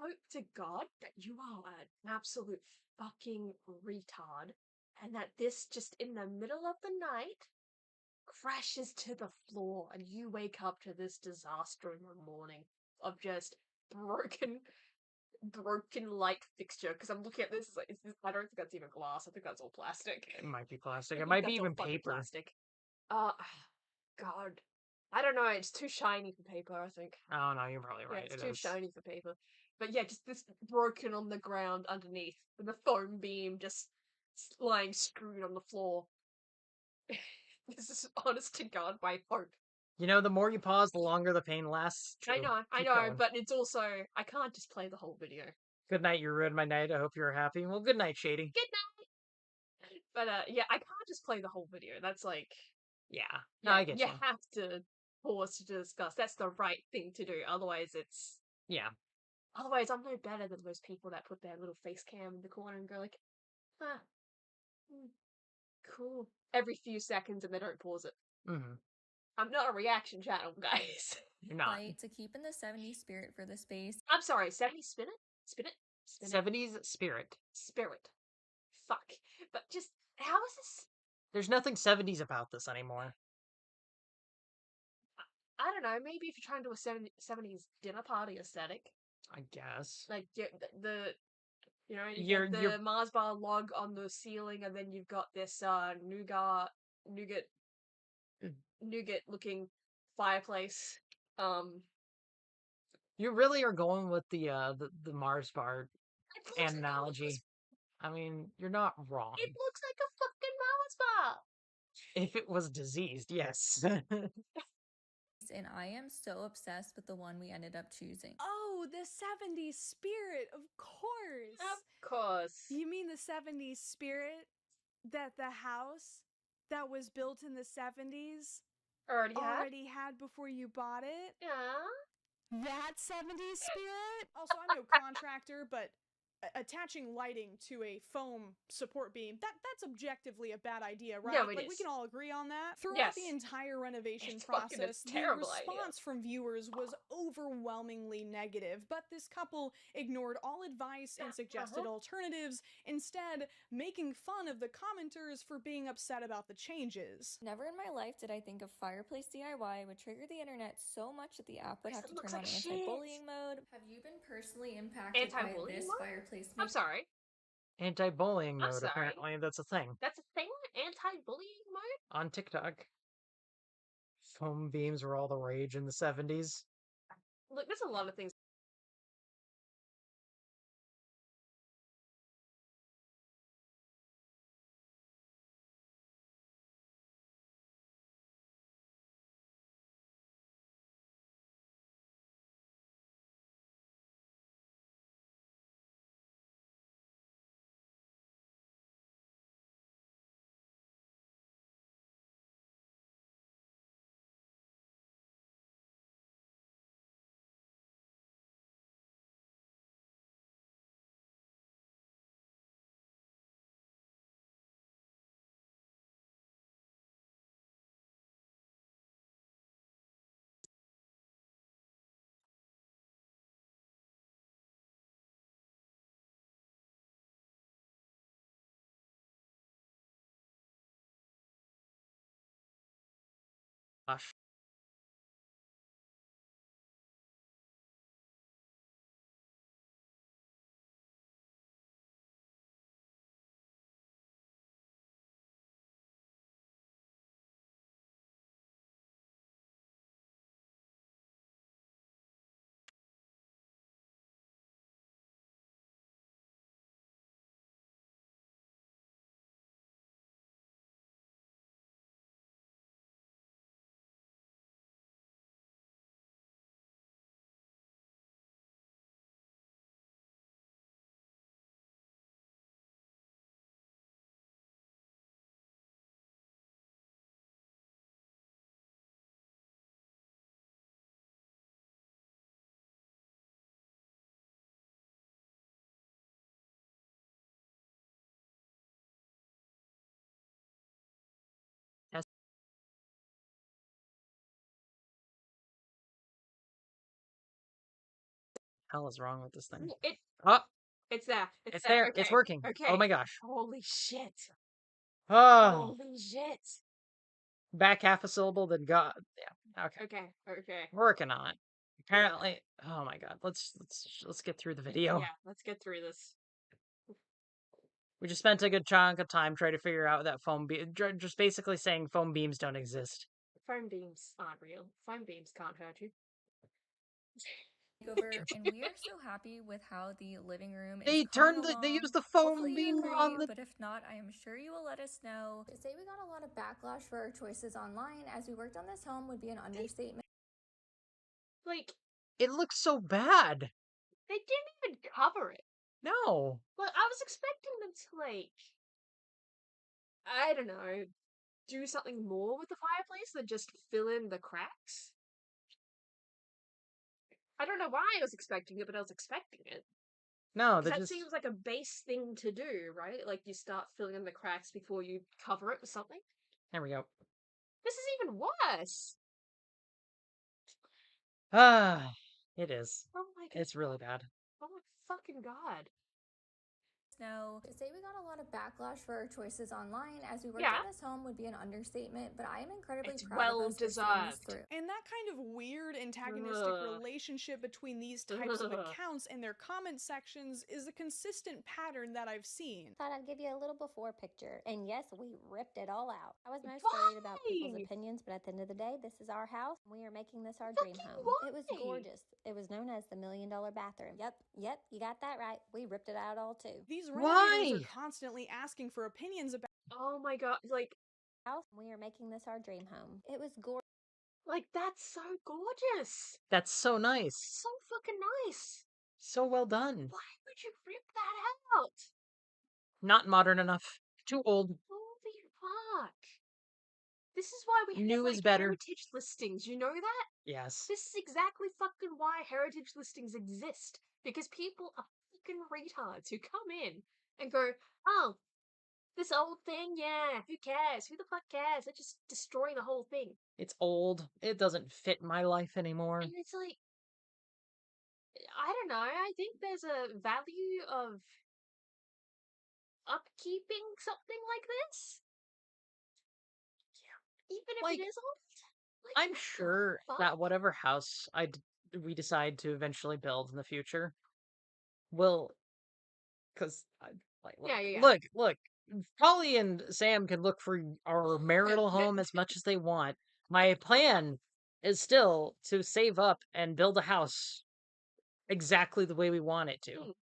Hope to God that you are an absolute fucking retard, and that this just in the middle of the night crashes to the floor, and you wake up to this disaster in the morning of just broken light fixture. Because I'm looking at this, I don't think that's even glass. I think that's all plastic. It might be plastic. I It think might be that's all even fucking paper. Plastic. God. I don't know, it's too shiny for paper, I think. Oh no, you're probably Yeah, right. it's It too is. shiny for paper. But yeah, just this broken on the ground underneath, with the foam beam just lying screwed on the floor. This is honest to God my hope. You know, the more you pause, the longer the pain lasts. I True. know, Keep going. but it's also, I can't just play the whole video. Good night, you ruined my night. I hope you're happy. Well, good night, Shady. Good night! But yeah, I can't just play the whole video. That's like, Yeah. No, yeah, I get you you. have to pause to discuss. That's the right thing to do. Otherwise, it's... Yeah. Otherwise, I'm no better than those people that put their little face cam in the corner and go like, ah, cool. Every few seconds and they don't pause it. Mm-hmm. I'm not a reaction channel, guys. You're not. Light to keep in the 70s spirit for the space. I'm sorry, 70s spin it? Spin it? Spin it? 70s spirit. Spirit. Fuck. But just, how is this? There's nothing 70s about this anymore. I don't know, maybe if you're trying to do a 70s dinner party aesthetic. I guess. Like, the you know, You're- get the you're- Mars bar log on the ceiling, and then you've got this nougat looking fireplace. You really are going with the Mars bar It looks like analogy. I mean, you're not wrong. It looks like a fucking Mars bar. If it was diseased, yes. And I am so obsessed with the one we ended up choosing. Oh, the 70s spirit, of course. Of course. You mean the 70s spirit that the house that was built in the 70s Already had before you bought it? Yeah. That 70s spirit? Also, I'm no contractor, but attaching lighting to a foam support beam, that's objectively a bad idea, right? No, it like, we is. can all agree on that. Throughout Yes. the entire renovation It's fucking a process, the terrible idea. response from viewers was overwhelmingly negative, but this couple ignored all advice and suggested alternatives, instead making fun of the commenters for being upset about the changes. Never in my life did I think a fireplace DIY would trigger the internet so much that the app would This have to looks turn on like shit. anti-bullying mode. Have you been personally impacted by Anti-bullying this mode? fireplace? I'm sorry. Anti-bullying I'm mode, sorry. apparently. That's a thing. That's a thing? Anti-bullying mode? On TikTok. Foam beams were all the rage in the 70s. Look, there's a lot of things. Gosh. Hell is wrong with this thing? Oh, It's there. it's there. Okay. It's working. Okay. Oh my gosh. Holy shit. Oh, Holy shit. back half a syllable, then God. Yeah. Okay. Okay. Okay. Working on it. Apparently. Oh my God. Let's get through the video. Yeah, let's get through this. We just spent a good chunk of time trying to figure out that foam beam. Just basically saying foam beams don't exist. Foam beams aren't real. Foam beams can't hurt you. Over, and we are so happy with how the living room is They coming they along. use the foam Hopefully you beam agree, on the. but if not, I am sure you will let us know. To say we got a lot of backlash for our choices online as we worked on this home would be an understatement. Like, It looks so bad. they didn't even cover it. No. Like, I was expecting them to, like, I don't know, do something more with the fireplace than just fill in the cracks. I don't know why I was expecting it, but I was expecting it. No, 'Cause they that just. seems like a base thing to do, right? Like, you start filling in the cracks before you cover it with something. There we go. This is even worse. Ah, it is. Oh my god. It's really bad. Oh my fucking god. No, to say we got a lot of backlash for our choices online as we worked Yeah. on this home would be an understatement, but I am incredibly It's proud of us for seeing this well-deserved. through. And that kind of weird antagonistic Ugh. relationship between these types of Ugh. accounts and their comment sections is a consistent pattern that I've seen. Thought I'd give you a little before picture. And yes, we ripped it all out. I was most worried about people's Why? opinions, but at the end of the day, this is our house. We are making this our Fucking dream home. why? It was gorgeous. It was known as the $1 million bathroom. Yep, you got that right. We ripped it out all too. These Why? renovators are constantly asking for opinions about Oh my god, like, House. We are making this our dream home. It was gorgeous. that's so gorgeous. That's so nice. So fucking nice. So well done. Why would you rip that out? Not modern enough. Too old. Holy fuck. This is why we have, New like, is better. heritage listings, you know that? Yes. This is exactly fucking why heritage listings exist. Because people are fucking retards who come in and go, oh, this old thing, yeah, who cares? Who the fuck cares? Let's just destroy the whole thing. It's old. It doesn't fit my life anymore. And it's like, I don't know, I think there's a value of upkeeping something like this. Even if Like, it is old. Like, I'm what the sure fuck? that whatever house we decide to eventually build in the future will, because like Yeah. look, Polly and Sam can look for our marital home as much as they want. My plan is still to save up and build a house exactly the way we want it to.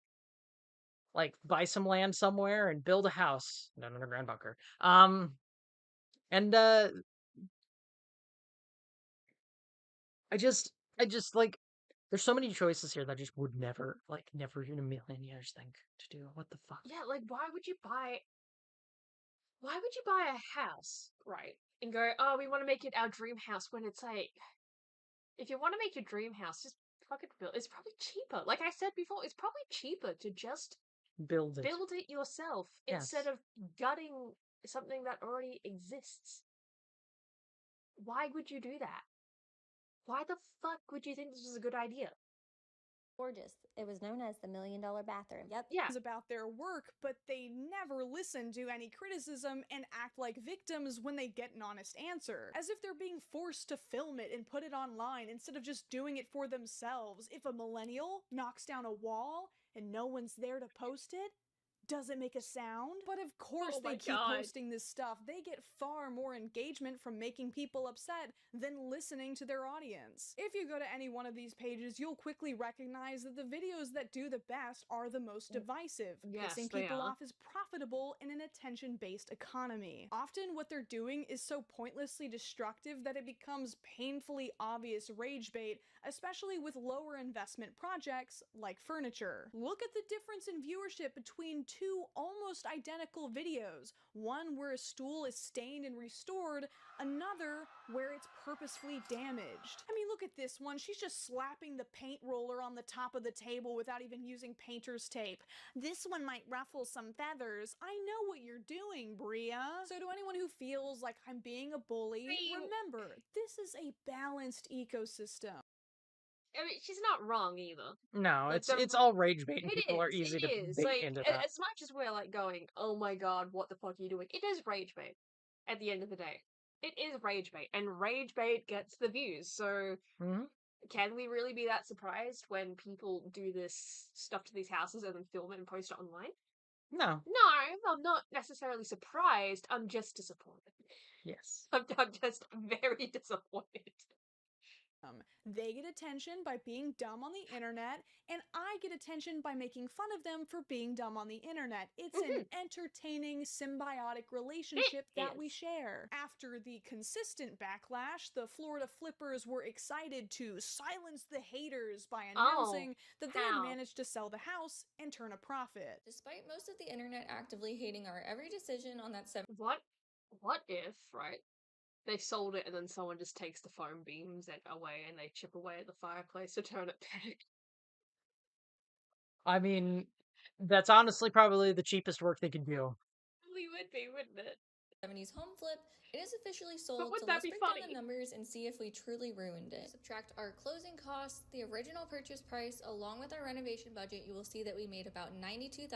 Like, buy some land somewhere and build a house. An underground bunker. And I just like, there's so many choices here that I just would never in a million years think to do. What the fuck? Yeah, like, why would you buy a house, right? And go, oh, we want to make it our dream house, when it's like, if you want to make your dream house, just fucking build. It's probably cheaper. Like I said before, it's probably cheaper to just Build it. build it yourself instead of gutting something that already exists. Why would you do that? Why the fuck would you think this was a good idea? Gorgeous. It was known as the $1 Million Bathroom. Yep. Yeah. About their work, but they never listen to any criticism and act like victims when they get an honest answer. As if they're being forced to film it and put it online instead of just doing it for themselves. If a millennial knocks down a wall and no one's there to post it, does it make a sound? But of course they keep posting this stuff. They get far more engagement from making people upset than listening to their audience. If you go to any one of these pages, you'll quickly recognize that the videos that do the best are the most divisive. Yes, Pissing people off is profitable in an attention-based economy. Often what they're doing is so pointlessly destructive that it becomes painfully obvious rage bait, especially with lower investment projects like furniture. Look at the difference in viewership between two almost identical videos. One where a stool is stained and restored, another where it's purposefully damaged. I mean, look at this one. She's just slapping the paint roller on the top of the table without even using painter's tape. This one might ruffle some feathers. I know what you're doing, Bria. So to anyone who feels like I'm being a bully, remember, this is a balanced ecosystem. I mean, she's not wrong either. No, Like, it's all rage bait, and people are easy to bait like, into that. as much as we're like going, oh my god, what the fuck are you doing? It is rage bait. At the end of the day, it is rage bait, and rage bait gets the views. So, can we really be that surprised when people do this stuff to these houses and then film it and post it online? No. No, I'm not necessarily surprised. I'm just disappointed. Yes. I'm just very disappointed. They get attention by being dumb on the internet, and I get attention by making fun of them for being dumb on the internet. It's an entertaining, symbiotic relationship that we share. After the consistent backlash, the Florida flippers were excited to silence the haters by announcing that they had managed to sell the house and turn a profit. Despite most of the internet actively hating our every decision on that What if, right, they sold it and then someone just takes the foam beams away and they chip away at the fireplace to turn it back? I mean, that's honestly probably the cheapest work they could do. Probably would be, wouldn't it? 70s home flip, it is officially sold, But wouldn't so that let's be break funny? down the numbers and see if we truly ruined it. Subtract our closing costs, the original purchase price, along with our renovation budget, you will see that we made about $92,000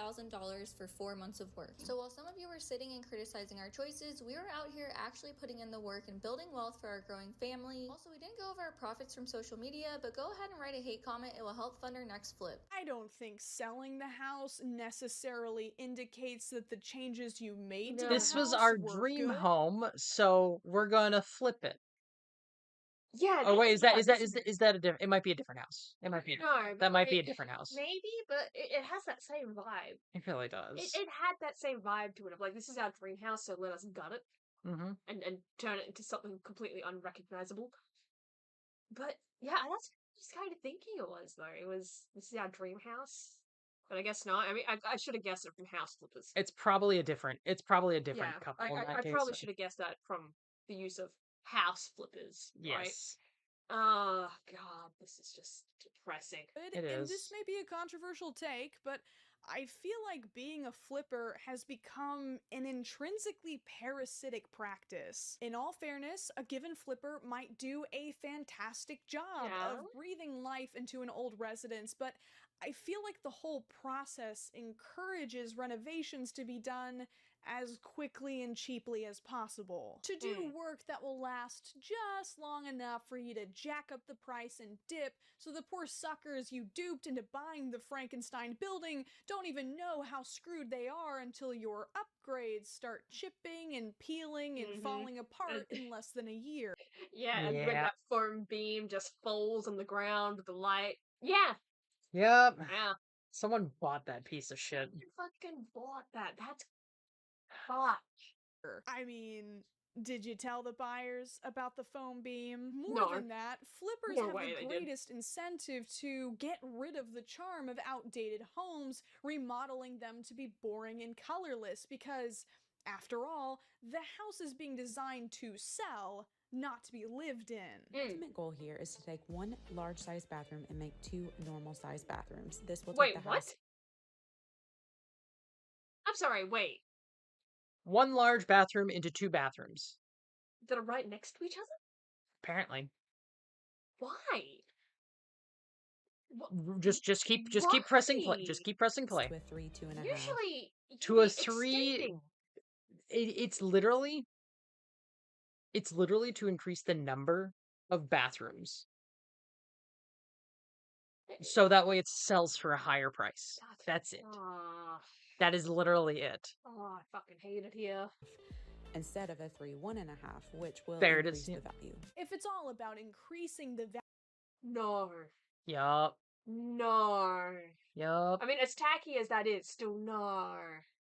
for 4 months of work. So while some of you were sitting and criticizing our choices, we were out here actually putting in the work and building wealth for our growing family. Also, we didn't go over our profits from social media, but go ahead and write a hate comment, it will help fund our next flip. I don't think selling the house necessarily indicates that the changes you made to the This was house our were dream good. home, so we're gonna flip it. Yeah. Oh wait, is that a different? It might be a different house. It might be. That might be a different house. Maybe, but it has that same vibe. It really does. It had that same vibe to it of like, this is our dream house, so let us gut it and turn it into something completely unrecognizable. But yeah, that's just kind of thinking it was though. This is our dream house. But I guess not. I mean, I should have guessed it from house flippers. It's probably a different couple. I probably should have guessed that from the use of house flippers. Right? Yes. Oh god, this is just depressing. And this may be a controversial take, but I feel like being a flipper has become an intrinsically parasitic practice. In all fairness, a given flipper might do a fantastic job of breathing life into an old residence, but I feel like the whole process encourages renovations to be done as quickly and cheaply as possible. To do work that will last just long enough for you to jack up the price and dip, so the poor suckers you duped into buying the Frankenstein building don't even know how screwed they are until your upgrades start chipping and peeling and falling apart in less than a year. Yeah, and when that foam beam just falls on the ground with the light. Yeah. Yep. Yeah. Someone bought that piece of shit. You fucking bought that. That's fuck. I mean, did you tell the buyers about the foam beam? More No. than that, flippers No have way the they did. greatest incentive to get rid of the charm of outdated homes, remodeling them to be boring and colorless because, after all, the house is being designed to sell, not to be lived in. The ultimate goal here is to take one large size bathroom and make 2 normal size bathrooms. This will Wait, take the what? house. I'm sorry, wait. 1 large bathroom into 2 bathrooms. That are right next to each other? Apparently. Why? Just keep pressing play. Just keep pressing play. To a 3, 2.5. Usually To a 3. It's literally to increase the number of bathrooms. So that way it sells for a higher price. That's it. That is literally it. Oh, I fucking hate it here. Instead of a 3, 1.5, which will There it increase is, the yeah. value. If it's all about increasing the value, No. Yup. No. Yup. I mean, as tacky as that is, still no.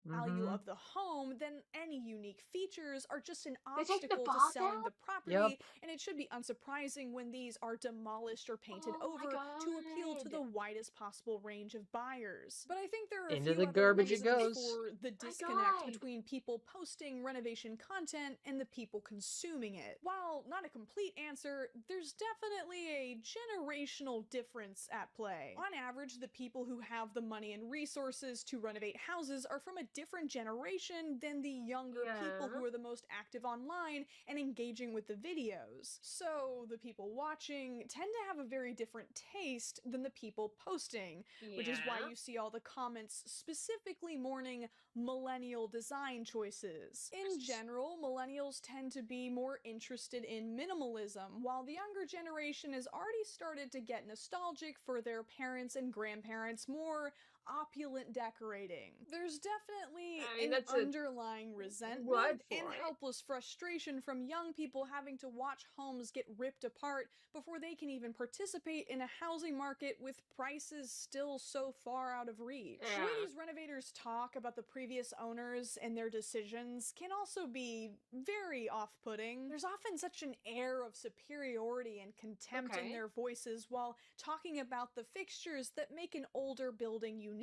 value of the home, then any unique features are just an They take the obstacle to bath selling out? the property, Yep. and it should be unsurprising when these are demolished or painted Oh my over to appeal to God. the widest possible range of buyers. But I think there are a Into few the other garbage it reasons goes. for the My disconnect God. between people posting renovation content and the people consuming it. While not a complete answer, there's definitely a generational difference at play. On average, the people who have the money and resources to renovate houses are from a different generation than the younger people who are the most active online and engaging with the videos. So the people watching tend to have a very different taste than the people posting, which is why you see all the comments specifically mourning millennial design choices. In general, millennials tend to be more interested in minimalism, while the younger generation has already started to get nostalgic for their parents' and grandparents' more opulent decorating. There's definitely an underlying resentment and helpless frustration from young people having to watch homes get ripped apart before they can even participate in a housing market with prices still so far out of reach. The way these renovators talk about the previous owners and their decisions can also be very off-putting. There's often such an air of superiority and contempt in their voices while talking about the fixtures that make an older building unique.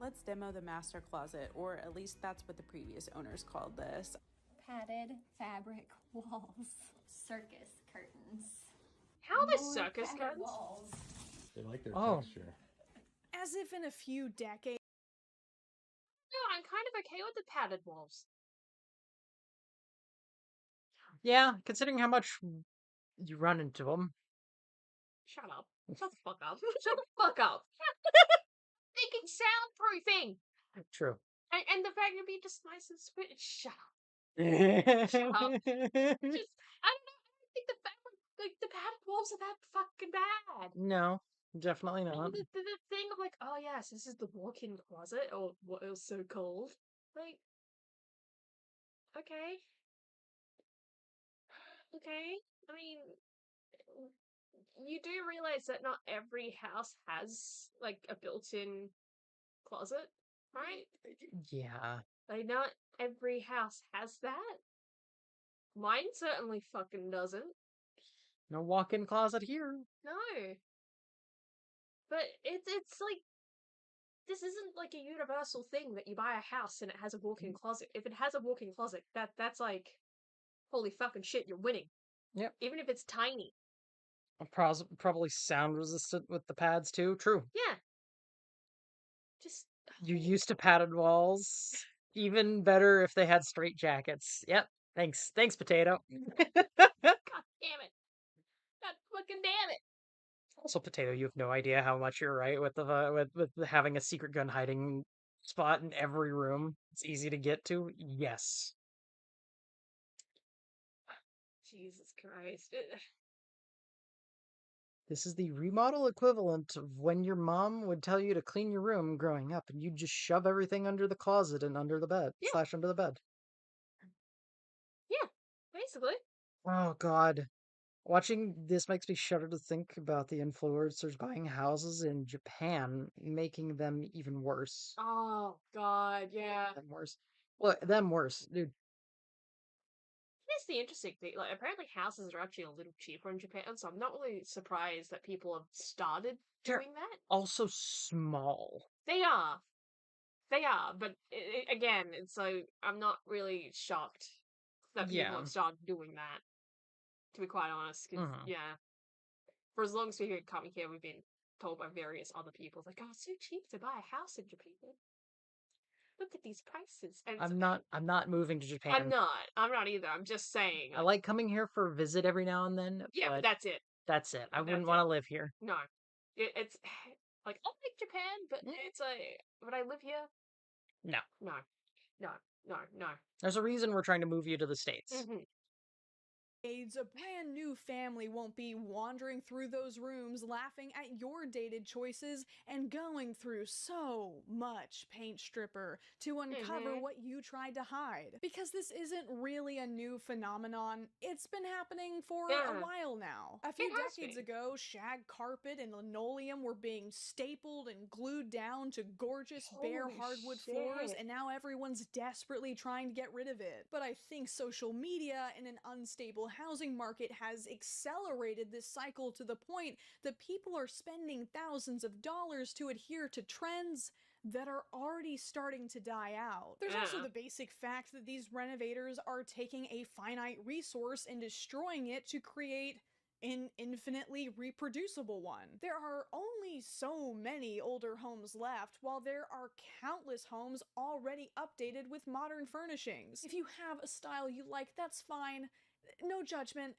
Let's demo the master closet, or at least that's what the previous owners called this. Padded fabric walls. Circus curtains. How are they More circus padded curtains? walls. They like their Oh. texture. As if in a few decades. No, I'm kind of okay with the padded walls. Yeah, considering how much you run into them. Shut up. Shut the fuck up. Shut the fuck up. Thinking soundproofing. True. And the fact you'd be just nice and sweet. Shut up. Shut up. Just, I don't know. I don't think the fabric, like, the padded walls are that fucking bad. No, definitely not. The thing of like, oh yes, this is the walk-in closet, or what it was so cold. Like, okay. Okay. I mean, you do realize that not every house has, like, a built-in closet, right? Yeah. Like, not every house has that. Mine certainly fucking doesn't. No walk-in closet here. No. But it's like, this isn't like a universal thing that you buy a house and it has a walk-in closet. If it has a walk-in closet, that's like, holy fucking shit, you're winning. Yep. Even if it's tiny. Probably sound resistant with the pads too. True. Yeah. Just. You used to padded walls. Even better if they had straight jackets. Yep. Thanks, Potato. God damn it. God fucking damn it. Also, Potato, you have no idea how much you're right with the having a secret gun hiding spot in every room. It's easy to get to. Yes. Jesus Christ. This is the remodel equivalent of when your mom would tell you to clean your room growing up, and you'd just shove everything under the closet and under the bed, Yeah. / under the bed. Yeah, basically. Oh, God. Watching this makes me shudder to think about the influencers buying houses in Japan, making them even worse. Oh, God, yeah. Them worse. Look, them worse, dude. Here's the interesting thing. Like, apparently houses are actually a little cheaper in Japan, so I'm not really surprised that people have started They're doing that. also small. They are. They are, but again, it's like, I'm not really shocked that people Yeah. have started doing that, to be quite honest, 'cause, Mhm. yeah. For as long as we've been coming here, we've been told by various other people, like, oh, it's so cheap to buy a house in Japan. Look at these prices. And I'm not moving to Japan. I'm not either. I'm just saying. I like coming here for a visit every now and then, Yeah, but but that's it. that's it. I That's wouldn't it. want to live here. No. It's like, I like Japan, but it's like, would I live here? No. No. No. No. No. There's a reason we're trying to move you to the States. A brand new family won't be wandering through those rooms laughing at your dated choices and going through so much paint stripper to uncover what you tried to hide. Because this isn't really a new phenomenon, it's been happening for a while now. A few decades ago, shag carpet and linoleum were being stapled and glued down to gorgeous bare hardwood floors, and now everyone's desperately trying to get rid of it. But I think social media and an unstable housing market has accelerated this cycle to the point that people are spending thousands of dollars to adhere to trends that are already starting to die out. There's also the basic fact that these renovators are taking a finite resource and destroying it to create an infinitely reproducible one. There are only so many older homes left, while there are countless homes already updated with modern furnishings. If you have a style you like, that's fine. No judgment,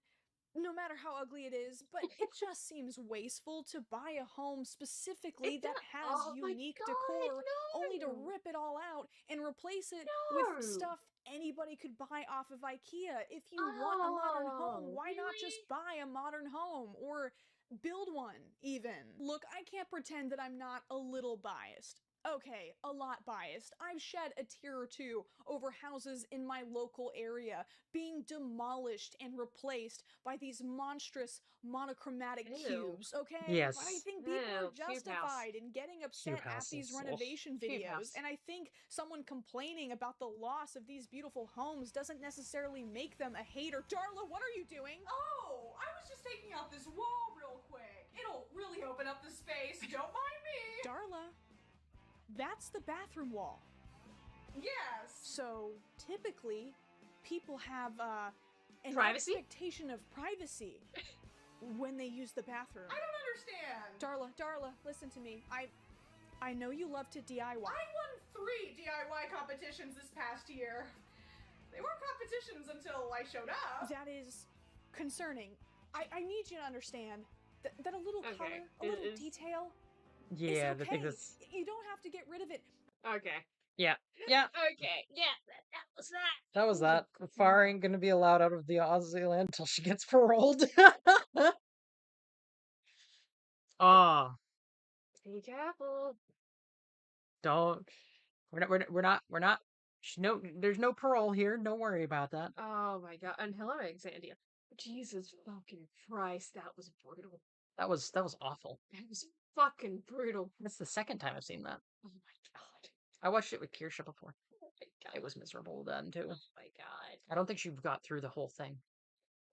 no matter how ugly it is, but it just seems wasteful to buy a home specifically that has unique decor, only to rip it all out and replace it with stuff anybody could buy off of IKEA. If you want a modern home, why not just buy a modern home, or build one, even? Look, I can't pretend that I'm not a little biased. Okay, a lot biased. I've shed a tear or two over houses in my local area being demolished and replaced by these monstrous monochromatic cubes, okay? Yes. But I think people are justified in getting upset at these renovation videos, and I think someone complaining about the loss of these beautiful homes doesn't necessarily make them a hater. Darla, what are you doing? Oh, I was just taking out this wall real quick. It'll really open up the space. Don't mind me. Darla, that's the bathroom wall. Yes. So typically, people have an Privacy? expectation of privacy when they use the bathroom. I don't understand. Darla, listen to me. I know you love to DIY. I won 3 DIY competitions this past year. They weren't competitions until I showed up. That is concerning. I need you to understand that a little color, a little detail. Yeah, it's okay. You don't have to get rid of it. Okay. Yeah. Okay. Yeah, that was that. That was that. Far ain't gonna be allowed out of the Aussie land until she gets paroled. Oh, Be careful. don't. We're not. No, there's no parole here. Don't worry about that. Oh my god. And hello, Xandia. Jesus fucking Christ, that was brutal. That was awful. That was fucking brutal. That's the second time I've seen that. Oh my god. I watched it with Kirsha before. Oh my god. It was miserable then too. Oh my god. I don't think she got through the whole thing.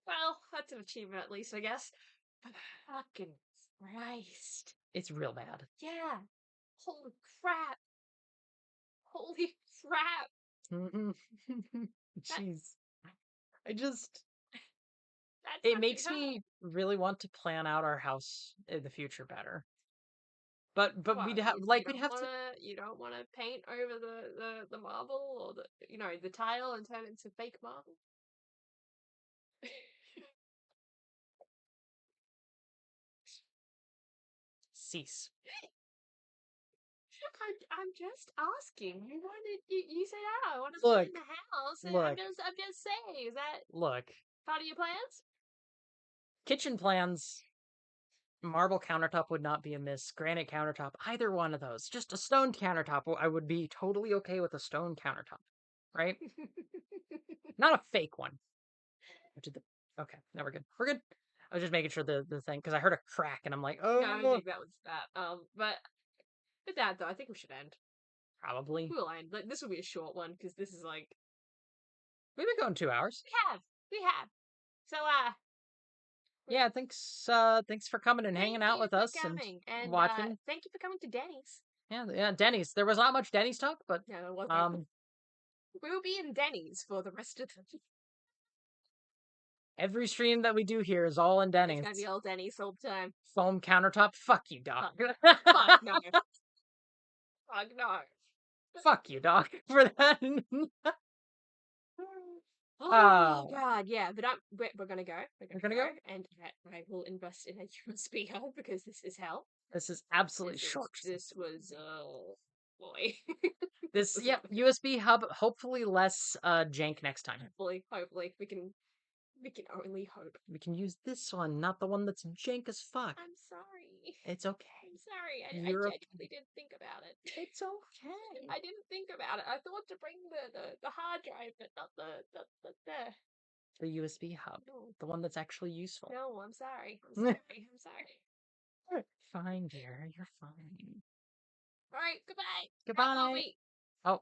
Well, that's an achievement at least, I guess. But fucking Christ. It's real bad. Yeah. Holy crap. Holy crap. Jeez. It makes me really want to plan out our house in the future better. But we'd have to. You don't want to paint over the marble or the tile and turn it into fake marble. Cease. I'm just asking. You said, oh, I want to Look, in the house. And look. I'm just saying, is that Look, part of your plans? kitchen plans, marble countertop would not be amiss. Granite countertop, either one of those. Just a stone countertop, I would be totally okay with a stone countertop, right? Not a fake one. Okay, now we're good. We're good. I was just making sure the thing, because I heard a crack, and I'm like, oh. No, I think that was that. But with that, though, I think we should end. Probably. We'll end. Like, this will be a short one, because this is like... We've been going 2 hours. We have. So, yeah, thanks for coming and hanging out with us and watching. Thank you for coming to Denny's. Yeah, Denny's. There was not much Denny's talk, but no, there wasn't. We'll be in Denny's for the rest of the... Every stream that we do here is all in Denny's. It's gonna be all Denny's all the time. Foam countertop. Fuck you, Doc. Fuck no. Fuck no. Fuck you, Doc, for that. Oh God, yeah, but we're gonna go. We're gonna go, and I will invest in a USB hub because this is hell. This is absolutely short. This was boy. This USB hub. Hopefully less jank next time. Hopefully we can only hope. We can use this one, not the one that's jank as fuck. I'm sorry. It's okay. I'm sorry. I genuinely didn't think about it. It's okay. I didn't think about it. I thought to bring the hard drive, but not the USB hub. No. The one that's actually useful. No, I'm sorry. I'm sorry. You're fine, dear. You're fine. All right. Goodbye. Goodbye. Oh, wait. Oh,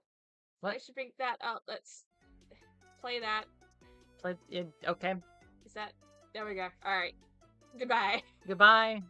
what? I should bring that up. Let's play that. Play it. Okay. Is that? There we go. All right. Goodbye. Goodbye.